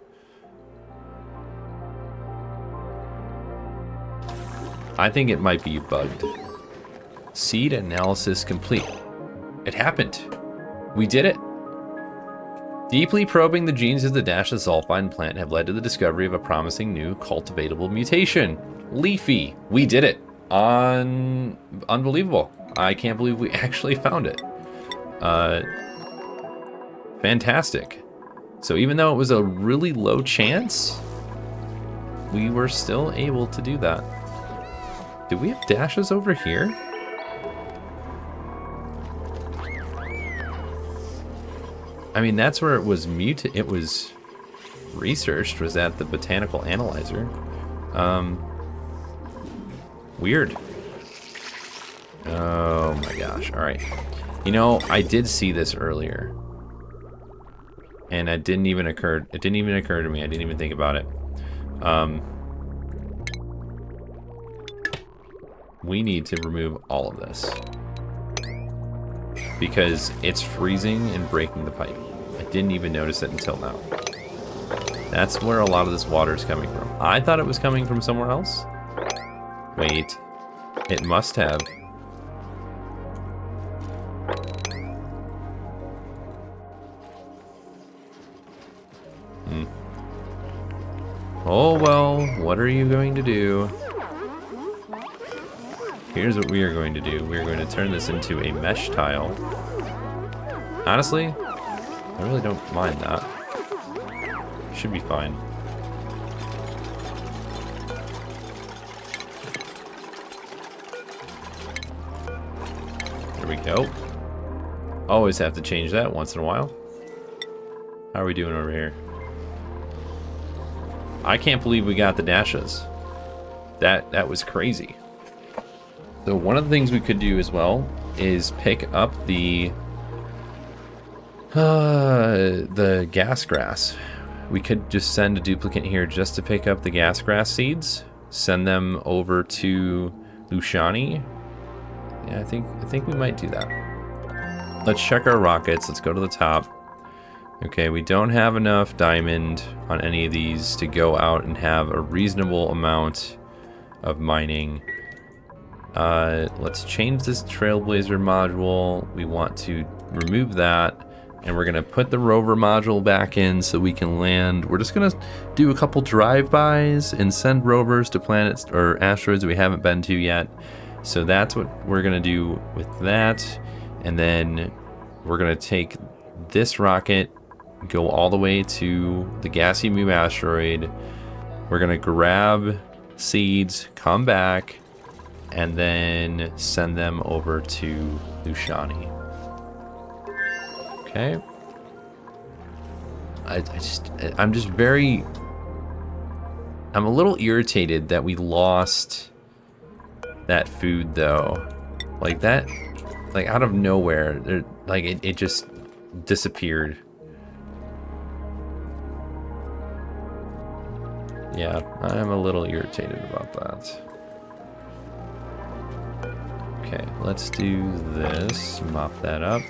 I think it might be bugged. Seed analysis complete. It happened. We did it. Deeply probing the genes of the Dasha sulfine plant have led to the discovery of a promising new cultivatable mutation. Leafy. We did it. Unbelievable. I can't believe we actually found it. Fantastic. So even though it was a really low chance, we were still able to do that. Do we have dashes over here? I mean, that's where it was it was researched, was at the botanical analyzer. Weird. Oh my gosh. All right. You know, I did see this earlier. And it didn't even occur to me. I didn't even think about it. We need to remove all of this. Because it's freezing and breaking the pipe. I didn't even notice it until now. That's where a lot of this water is coming from. I thought it was coming from somewhere else. Wait. It must have. Oh well, what are you going to do? Here's what we are going to do. We're going to turn this into a mesh tile. Honestly, I really don't mind that. Should be fine. There we go. Always have to change that once in a while. How are we doing over here? I can't believe we got the dashes. That was crazy. So one of the things we could do as well is pick up the gas grass. We could just send a duplicate here just to pick up the gas grass seeds, send them over to Luciani. Yeah, I think we might do that. Let's check our rockets. Let's go to the top. Okay, we don't have enough diamond on any of these to go out and have a reasonable amount of mining. Let's change this Trailblazer module. We want to remove that, and we're gonna put the rover module back in so we can land. We're just gonna do a couple drive-bys and send rovers to planets or asteroids we haven't been to yet. So that's what we're gonna do with that, and then we're gonna take this rocket, go all the way to the Gassy Moo asteroid. We're gonna grab seeds, come back, and then send them over to Luciani. Okay. I'm a little irritated that we lost that food though. Like that, like out of nowhere, like it just disappeared. Yeah, I'm a little irritated about that. Okay, let's do this. Mop that up.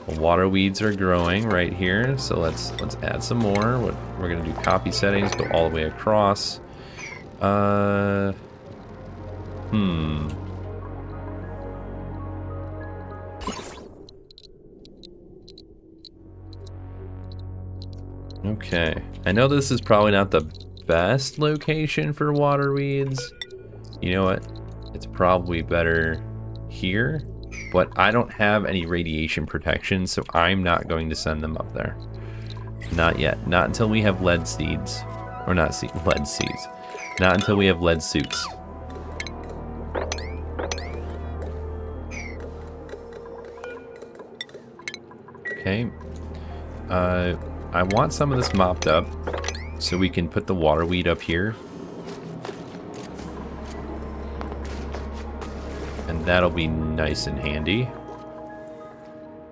The water weeds are growing right here, so let's add some more. We're gonna do copy settings, go all the way across. Okay, I know this is probably not the best location for water weeds. You know what? It's probably better here, but I don't have any radiation protection, so I'm not going to send them up there. Not yet. Not until we have lead seeds. Or not lead seeds. Not until we have lead suits. Okay. I want some of this mopped up so we can put the water weed up here. And that'll be nice and handy.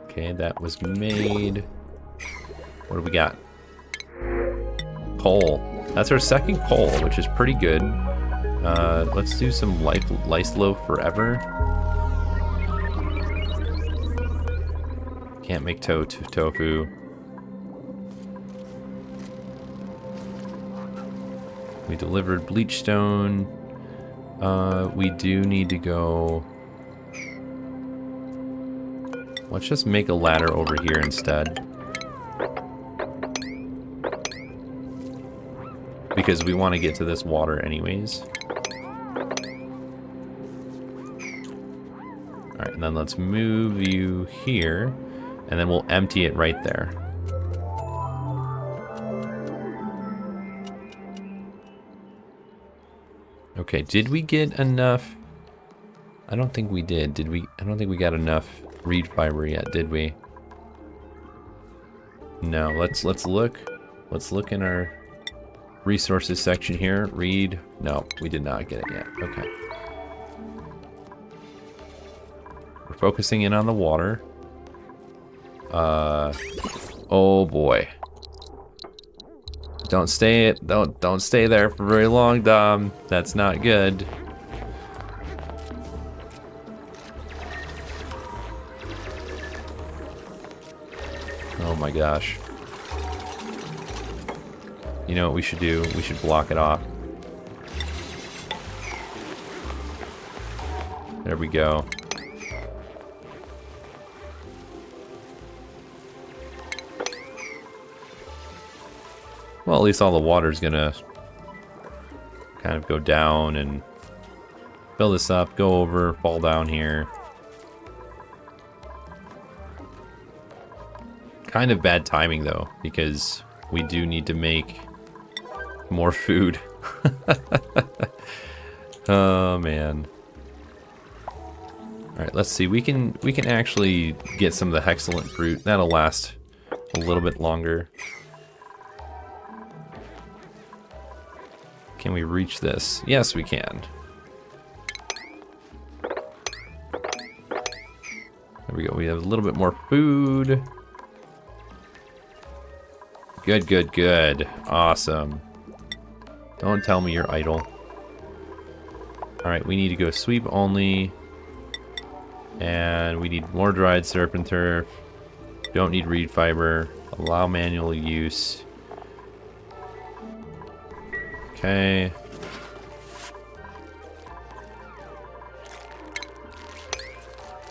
Okay, that was made. What do we got? Coal. That's our second coal, which is pretty good. Let's do some lice loaf forever. Can't make tofu. We delivered bleach stone. We do need to go. Let's just make a ladder over here instead. Because we want to get to this water anyways. Alright, and then let's move you here. And then we'll empty it right there. Okay, did we get enough? I don't think we did. Did we? I don't think we got enough reed fiber yet, did we? No, let's look. Let's look in our resources section here. Reed. No, we did not get it yet. Okay. We're focusing in on the water. Oh boy. Don't stay there for very long, Dom. That's not good. Oh my gosh. You know what we should do? We should block it off. There we go. Well, at least all the water's gonna kind of go down and fill this up, go over, fall down here. Kind of bad timing though, because we do need to make more food. Oh man. Alright, let's see. We can actually get some of the hexalent fruit. That'll last a little bit longer. Can we reach this? Yes, we can. There we go. We have a little bit more food. Good, good, good. Awesome. Don't tell me you're idle. Alright, we need to go sweep only. And we need more dried serpent turf. Don't need reed fiber. Allow manual use. Okay.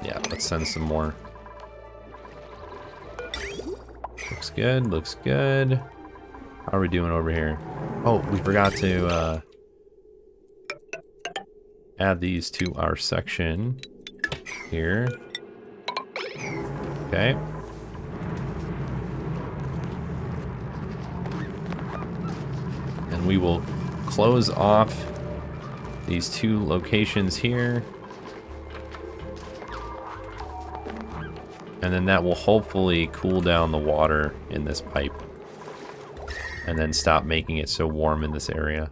Yeah, let's send some more. Looks good, looks good. How are we doing over here? Oh, we forgot to add these to our section here. Okay. And we will close off these two locations here. And then that will hopefully cool down the water in this pipe. And then stop making it so warm in this area.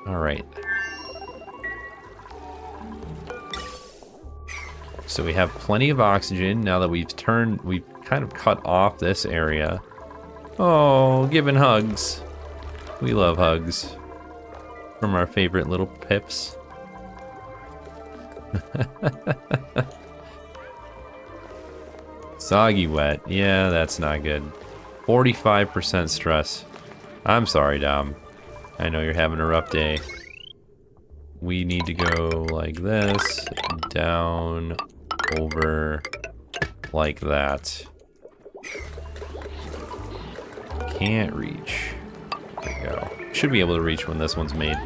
Alright. So we have plenty of oxygen now that we've kind of cut off this area. Oh, giving hugs. We love hugs. From our favorite little pips. Soggy wet. Yeah, that's not good. 45% stress. I'm sorry, Dom. I know you're having a rough day. We need to go like this. Down. Over. Like that. Can't reach. There we go. Should be able to reach when this one's made.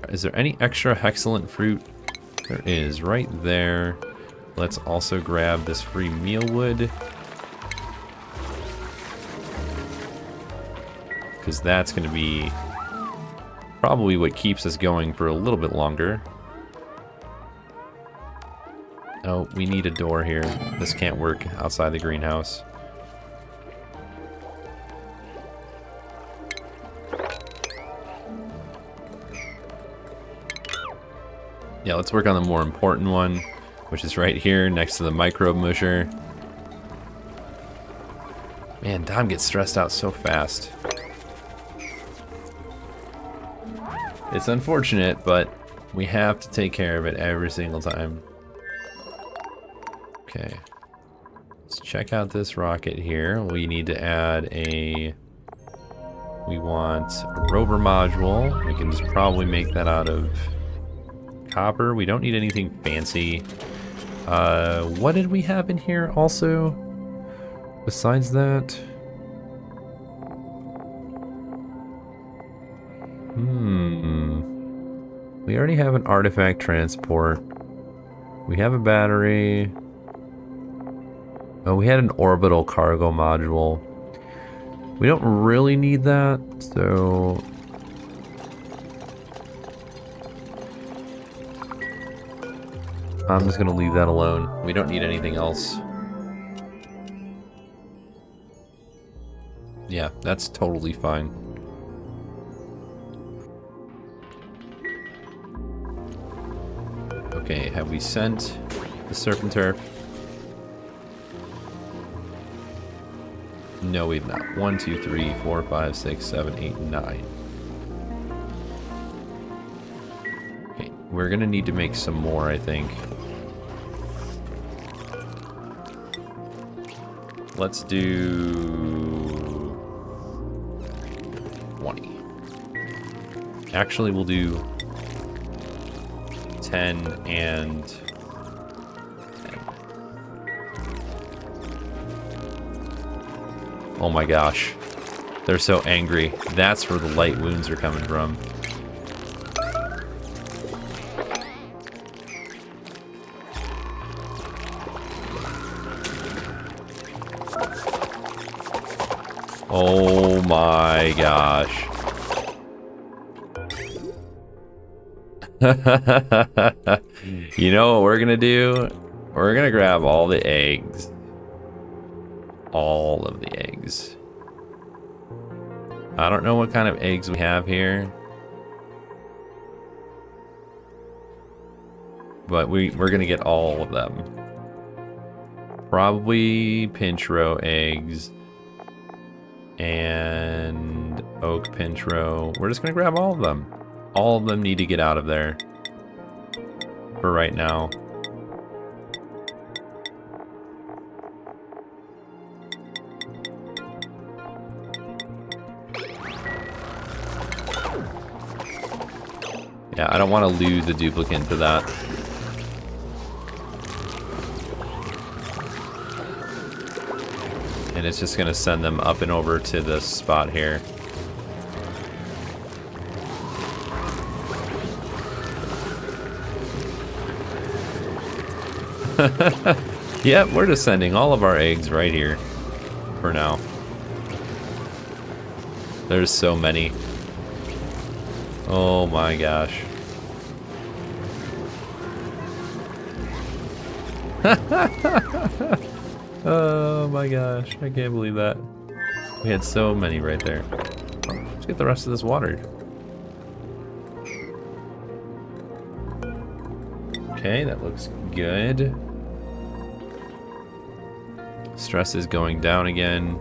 Is there any extra hexalent fruit? There is, right there. Let's also grab this free mealwood. Because that's going to be probably what keeps us going for a little bit longer. Oh, we need a door here. This can't work outside the greenhouse. Yeah, let's work on the more important one. which is right here next to the microbe musher. Man, Dom gets stressed out so fast. It's unfortunate, but we have to take care of it every single time. Okay. Let's check out this rocket here. We need to add a... We want a rover module. We can just probably make that out of copper. We don't need anything fancy. What did we have in here also? Besides that? We already have an artifact transport. We have a battery. Oh, we had an orbital cargo module. We don't really need that, so... I'm just gonna leave that alone. We don't need anything else. Yeah, that's totally fine. Okay, have we sent the Serpent Turf? No, we've not. 1, 2, 3, 4, 5, 6, 7, 8, 9. Okay, we're gonna need to make some more, I think. Let's do 20. Actually, we'll do 10 and 10. Oh my gosh. They're so angry. That's where the light wounds are coming from. Oh my gosh. You know what we're gonna do? We're gonna grab all the eggs. All of the eggs. I don't know what kind of eggs we have here. But we're gonna get all of them. Probably pinch row eggs. And oak pinch row. We're just gonna grab all of them. All of them need to get out of there. For right now. Yeah, I don't want to lose a duplicate to that. And it's just going to send them up and over to this spot here. Yep, we're just sending all of our eggs right here. For now. There's so many. Oh my gosh. Oh my gosh, I can't believe that. We had so many right there. Oh, let's get the rest of this watered. Okay, that looks good. Stress is going down again.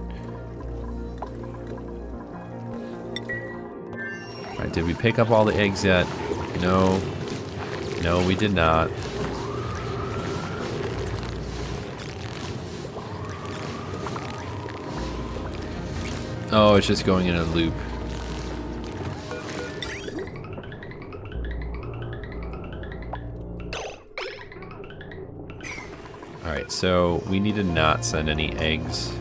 Alright, did we pick up all the eggs yet? No. No, we did not. Oh, it's just going in a loop. Alright, so we need to not send any eggs.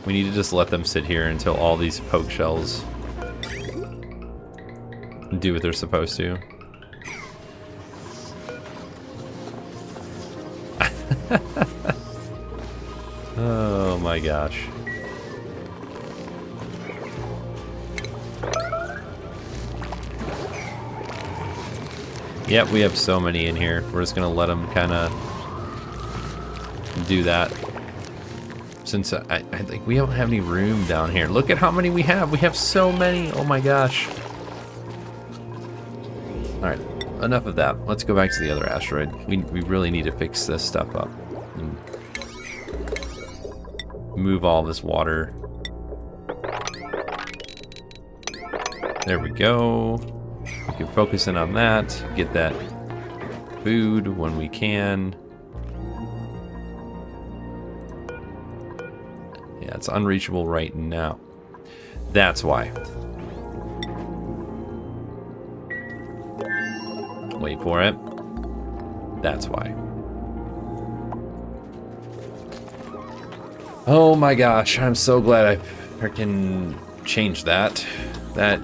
We need to just let them sit here until all these poke shells do what they're supposed to. Oh my gosh. Yep, we have so many in here. We're just gonna let them kind of do that. Since I think we don't have any room down here. Look at how many we have. We have so many. Oh my gosh. All right, enough of that. Let's go back to the other asteroid. We really need to fix this stuff up. And move all this water. There we go. We can focus in on that. Get that food when we can. Yeah, it's unreachable right now. That's why. Wait for it. That's why. Oh my gosh, I'm so glad I freaking changed that. That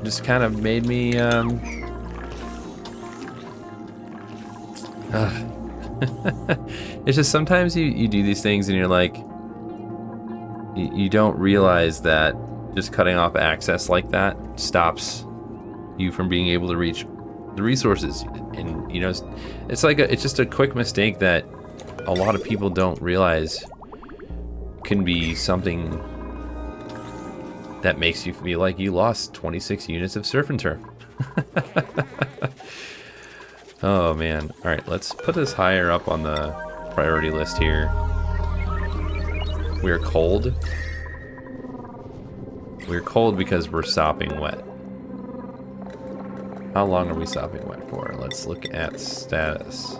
just kind of made me, it's just sometimes you do these things and you're like, you don't realize that just cutting off access like that stops you from being able to reach the resources. And you know, it's like it's just a quick mistake that a lot of people don't realize can be something that makes you feel like you lost 26 units of surf and turf. Oh man. All right, let's put this higher up on the priority list here. We're cold. We're cold because we're sopping wet. How long are we sopping wet for? Let's look at status.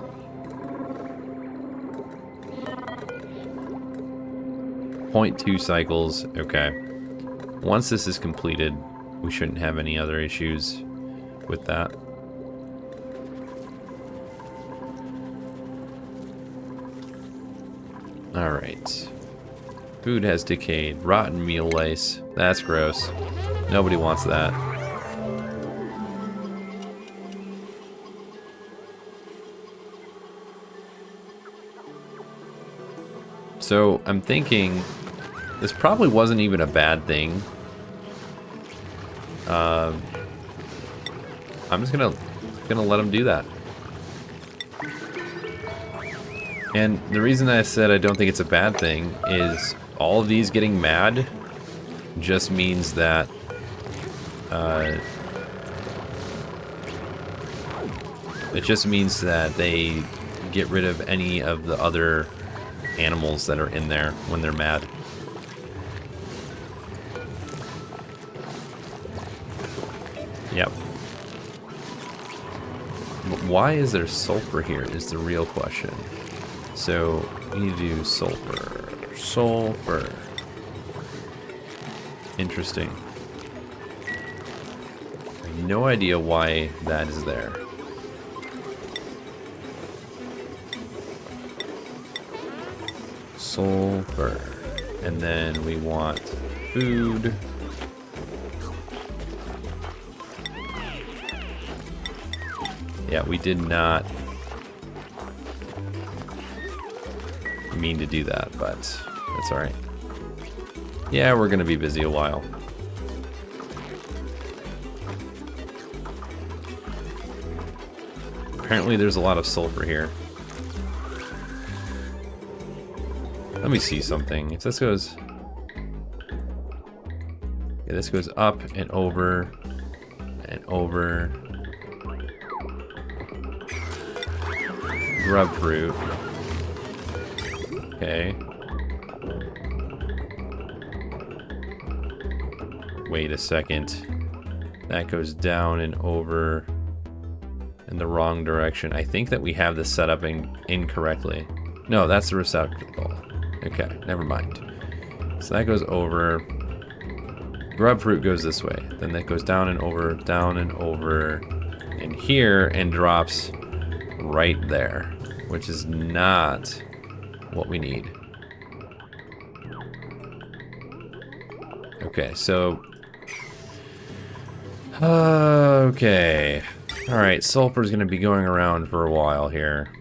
.2 cycles. Okay. Once this is completed, we shouldn't have any other issues with that. All right. Food has decayed. Rotten meal lice. That's gross. Nobody wants that. So I'm thinking this probably wasn't even a bad thing. I'm just gonna let him do that. And the reason I said I don't think it's a bad thing is all of these getting mad just means that it just means that they get rid of any of the other animals that are in there when they're mad. Yep. Why is there sulfur here is the real question. So we need to do sulfur. Sulfur. Interesting. I have no idea why that is there. Sulfur. And then we want food. Yeah, we did not mean to do that, but that's alright. Yeah, we're gonna be busy a while. Apparently there's a lot of sulfur here. Let me see something. If this goes... Yeah, this goes up and over and over. Grub fruit. Okay. Wait a second. That goes down and over in the wrong direction. I think that we have this set up incorrectly. No, that's the receptacle. Okay, never mind. So that goes over. Grub fruit goes this way. Then that goes down and over, and here, and drops right there, which is not what we need. Okay, so... okay. Alright, sulfur's gonna be going around for a while here.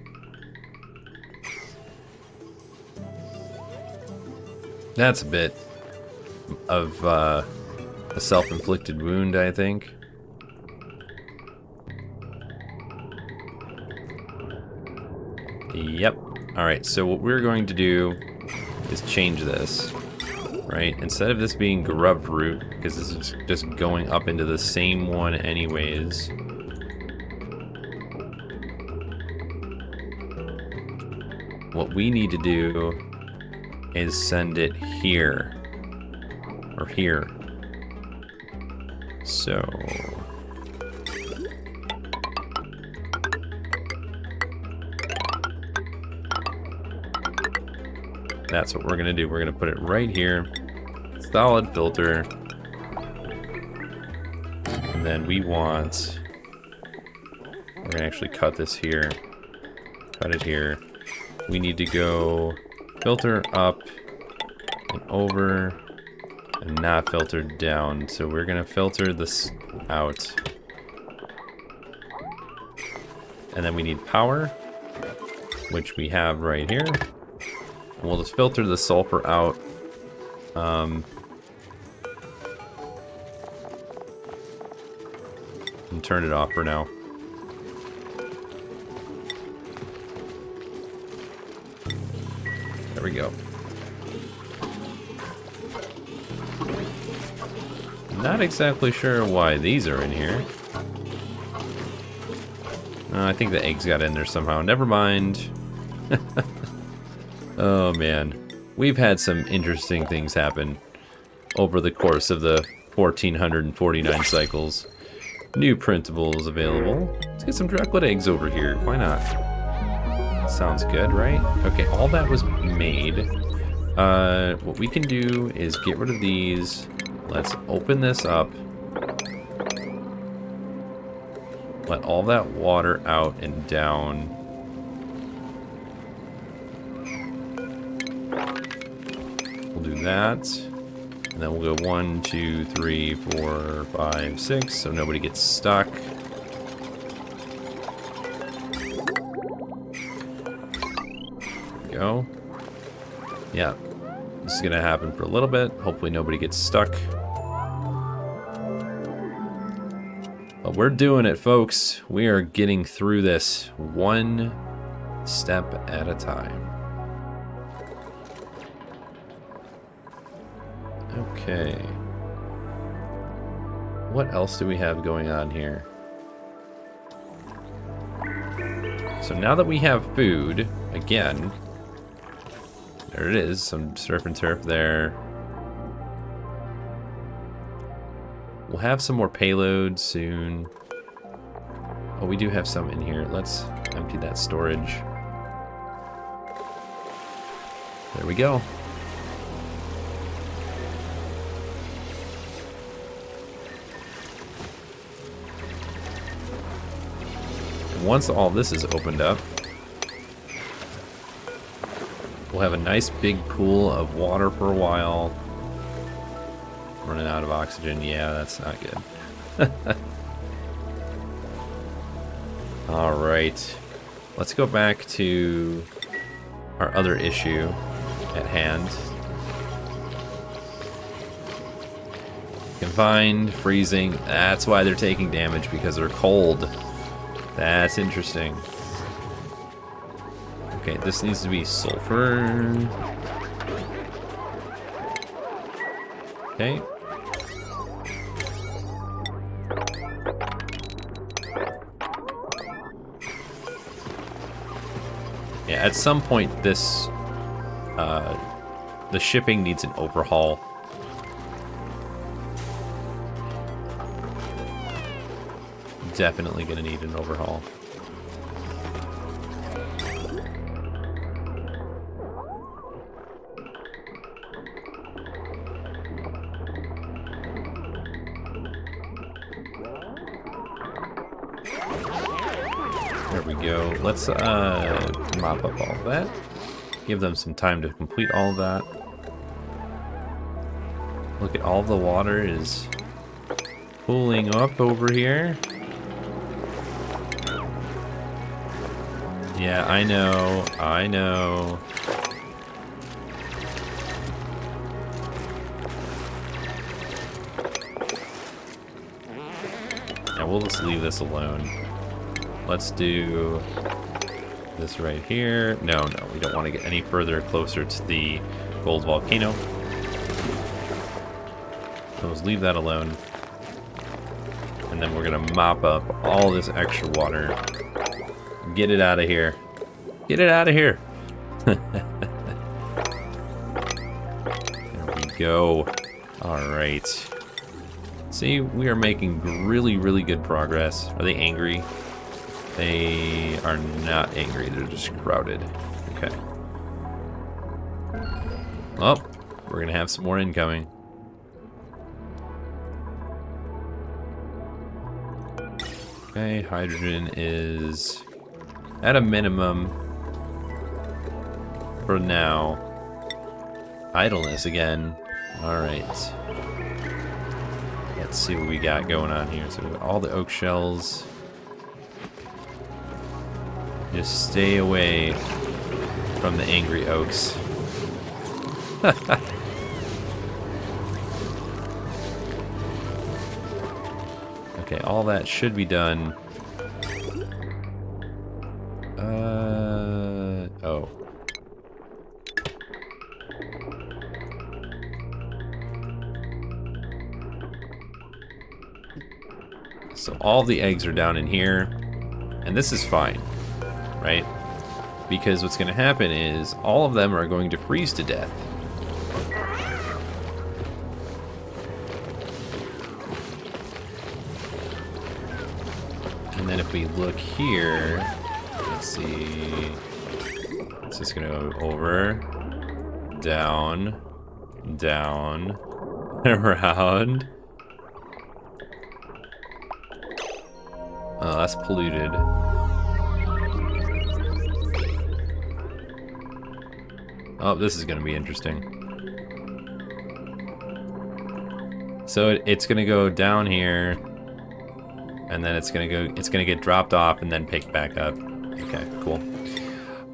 That's a bit of a self-inflicted wound, I think. Yep. Alright, so what we're going to do is change this, right? Instead of this being grub root, because this is just going up into the same one anyways, what we need to do is send it here. Or here. So... that's what we're gonna do. We're gonna put it right here. Solid filter. And then we want... we're gonna actually cut this here. Cut it here. We need to go filter up and over and not filter down. So we're gonna filter this out. And then we need power, which we have right here. And we'll just filter the sulfur out. And turn it off for now. There we go. Not exactly sure why these are in here. I think the eggs got in there somehow. Never mind. Oh man. We've had some interesting things happen over the course of the 1449 cycles. New printables available. Let's get some Dracula eggs over here. Why not? Sounds good, right? Okay, all that was made. What we can do is get rid of these. Let's open this up. Let all that water out and down. We'll do that. And then we'll go 1, 2, 3, 4, 5, 6, so nobody gets stuck. There we go. Yeah, this is gonna happen for a little bit. Hopefully nobody gets stuck. But we're doing it, folks. We are getting through this one step at a time. Okay. What else do we have going on here? So now that we have food, again, there it is, some surf and turf there. We'll have some more payload soon. Oh, we do have some in here. Let's empty that storage. There we go. And once all this is opened up, we'll have a nice big pool of water for a while. Running out of oxygen. Yeah, that's not good. All right. Let's go back to our other issue at hand. Confined, freezing. That's why they're taking damage, because they're cold. That's interesting. Okay, this needs to be sulfur. Okay. Yeah, at some point this, the shipping needs an overhaul. Definitely gonna need an overhaul. There we go. Let's mop up all of that. Give them some time to complete all of that. Look at all the water is pooling up over here. Yeah, I know. I know. Yeah, we'll just leave this alone. Let's do this right here. No, we don't want to get any further closer to the gold volcano. So let's leave that alone. And then we're gonna mop up all this extra water. Get it out of here. Get it out of here. There we go. Alright. See, we are making really, really good progress. Are they angry? They are not angry. They're just crowded. Okay. Oh, we're going to have some more incoming. Okay, hydrogen is at a minimum for now. Idleness again. Alright. Let's see what we got going on here. So all the oak shells. Just stay away from the angry oaks. Okay, all that should be done. Oh. So all the eggs are down in here, and this is fine, right? Because what's going to happen is all of them are going to freeze to death. And then if we look here, let's see, it's just going to go over, down, down, around. Oh, that's polluted. Oh, this is going to be interesting. So it's going to go down here, and then it's going to get dropped off and then picked back up. Okay, cool.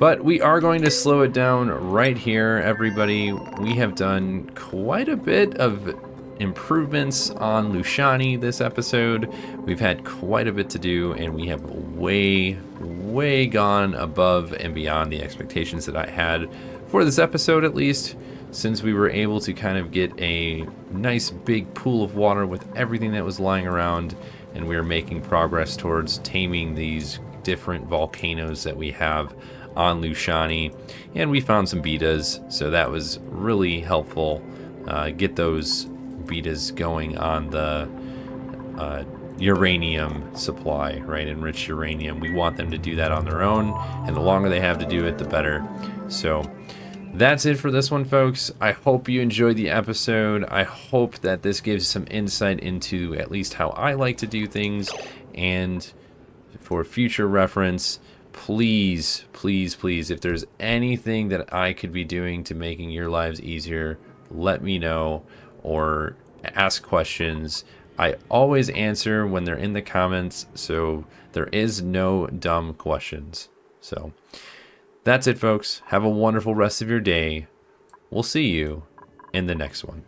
But we are going to slow it down right here, everybody. We have done quite a bit of improvements on Lushani this episode. We've had quite a bit to do, and we have way gone above and beyond the expectations that I had for this episode, at least, since we were able to kind of get a nice big pool of water with everything that was lying around, and we are making progress towards taming these different volcanoes that we have on Lushani. And we found some betas, so that was really helpful. Get those betas going on the uranium supply, right? Enriched uranium. We want them to do that on their own, and the longer they have to do it, the better. So that's it for this one, folks. I hope you enjoyed the episode. I hope that this gives some insight into at least how I like to do things, and for future reference, please, if there's anything that I could be doing to making your lives easier, let me know or ask questions. I always answer when they're in the comments, so there is no dumb questions. So that's it, folks. Have a wonderful rest of your day. We'll see you in the next one.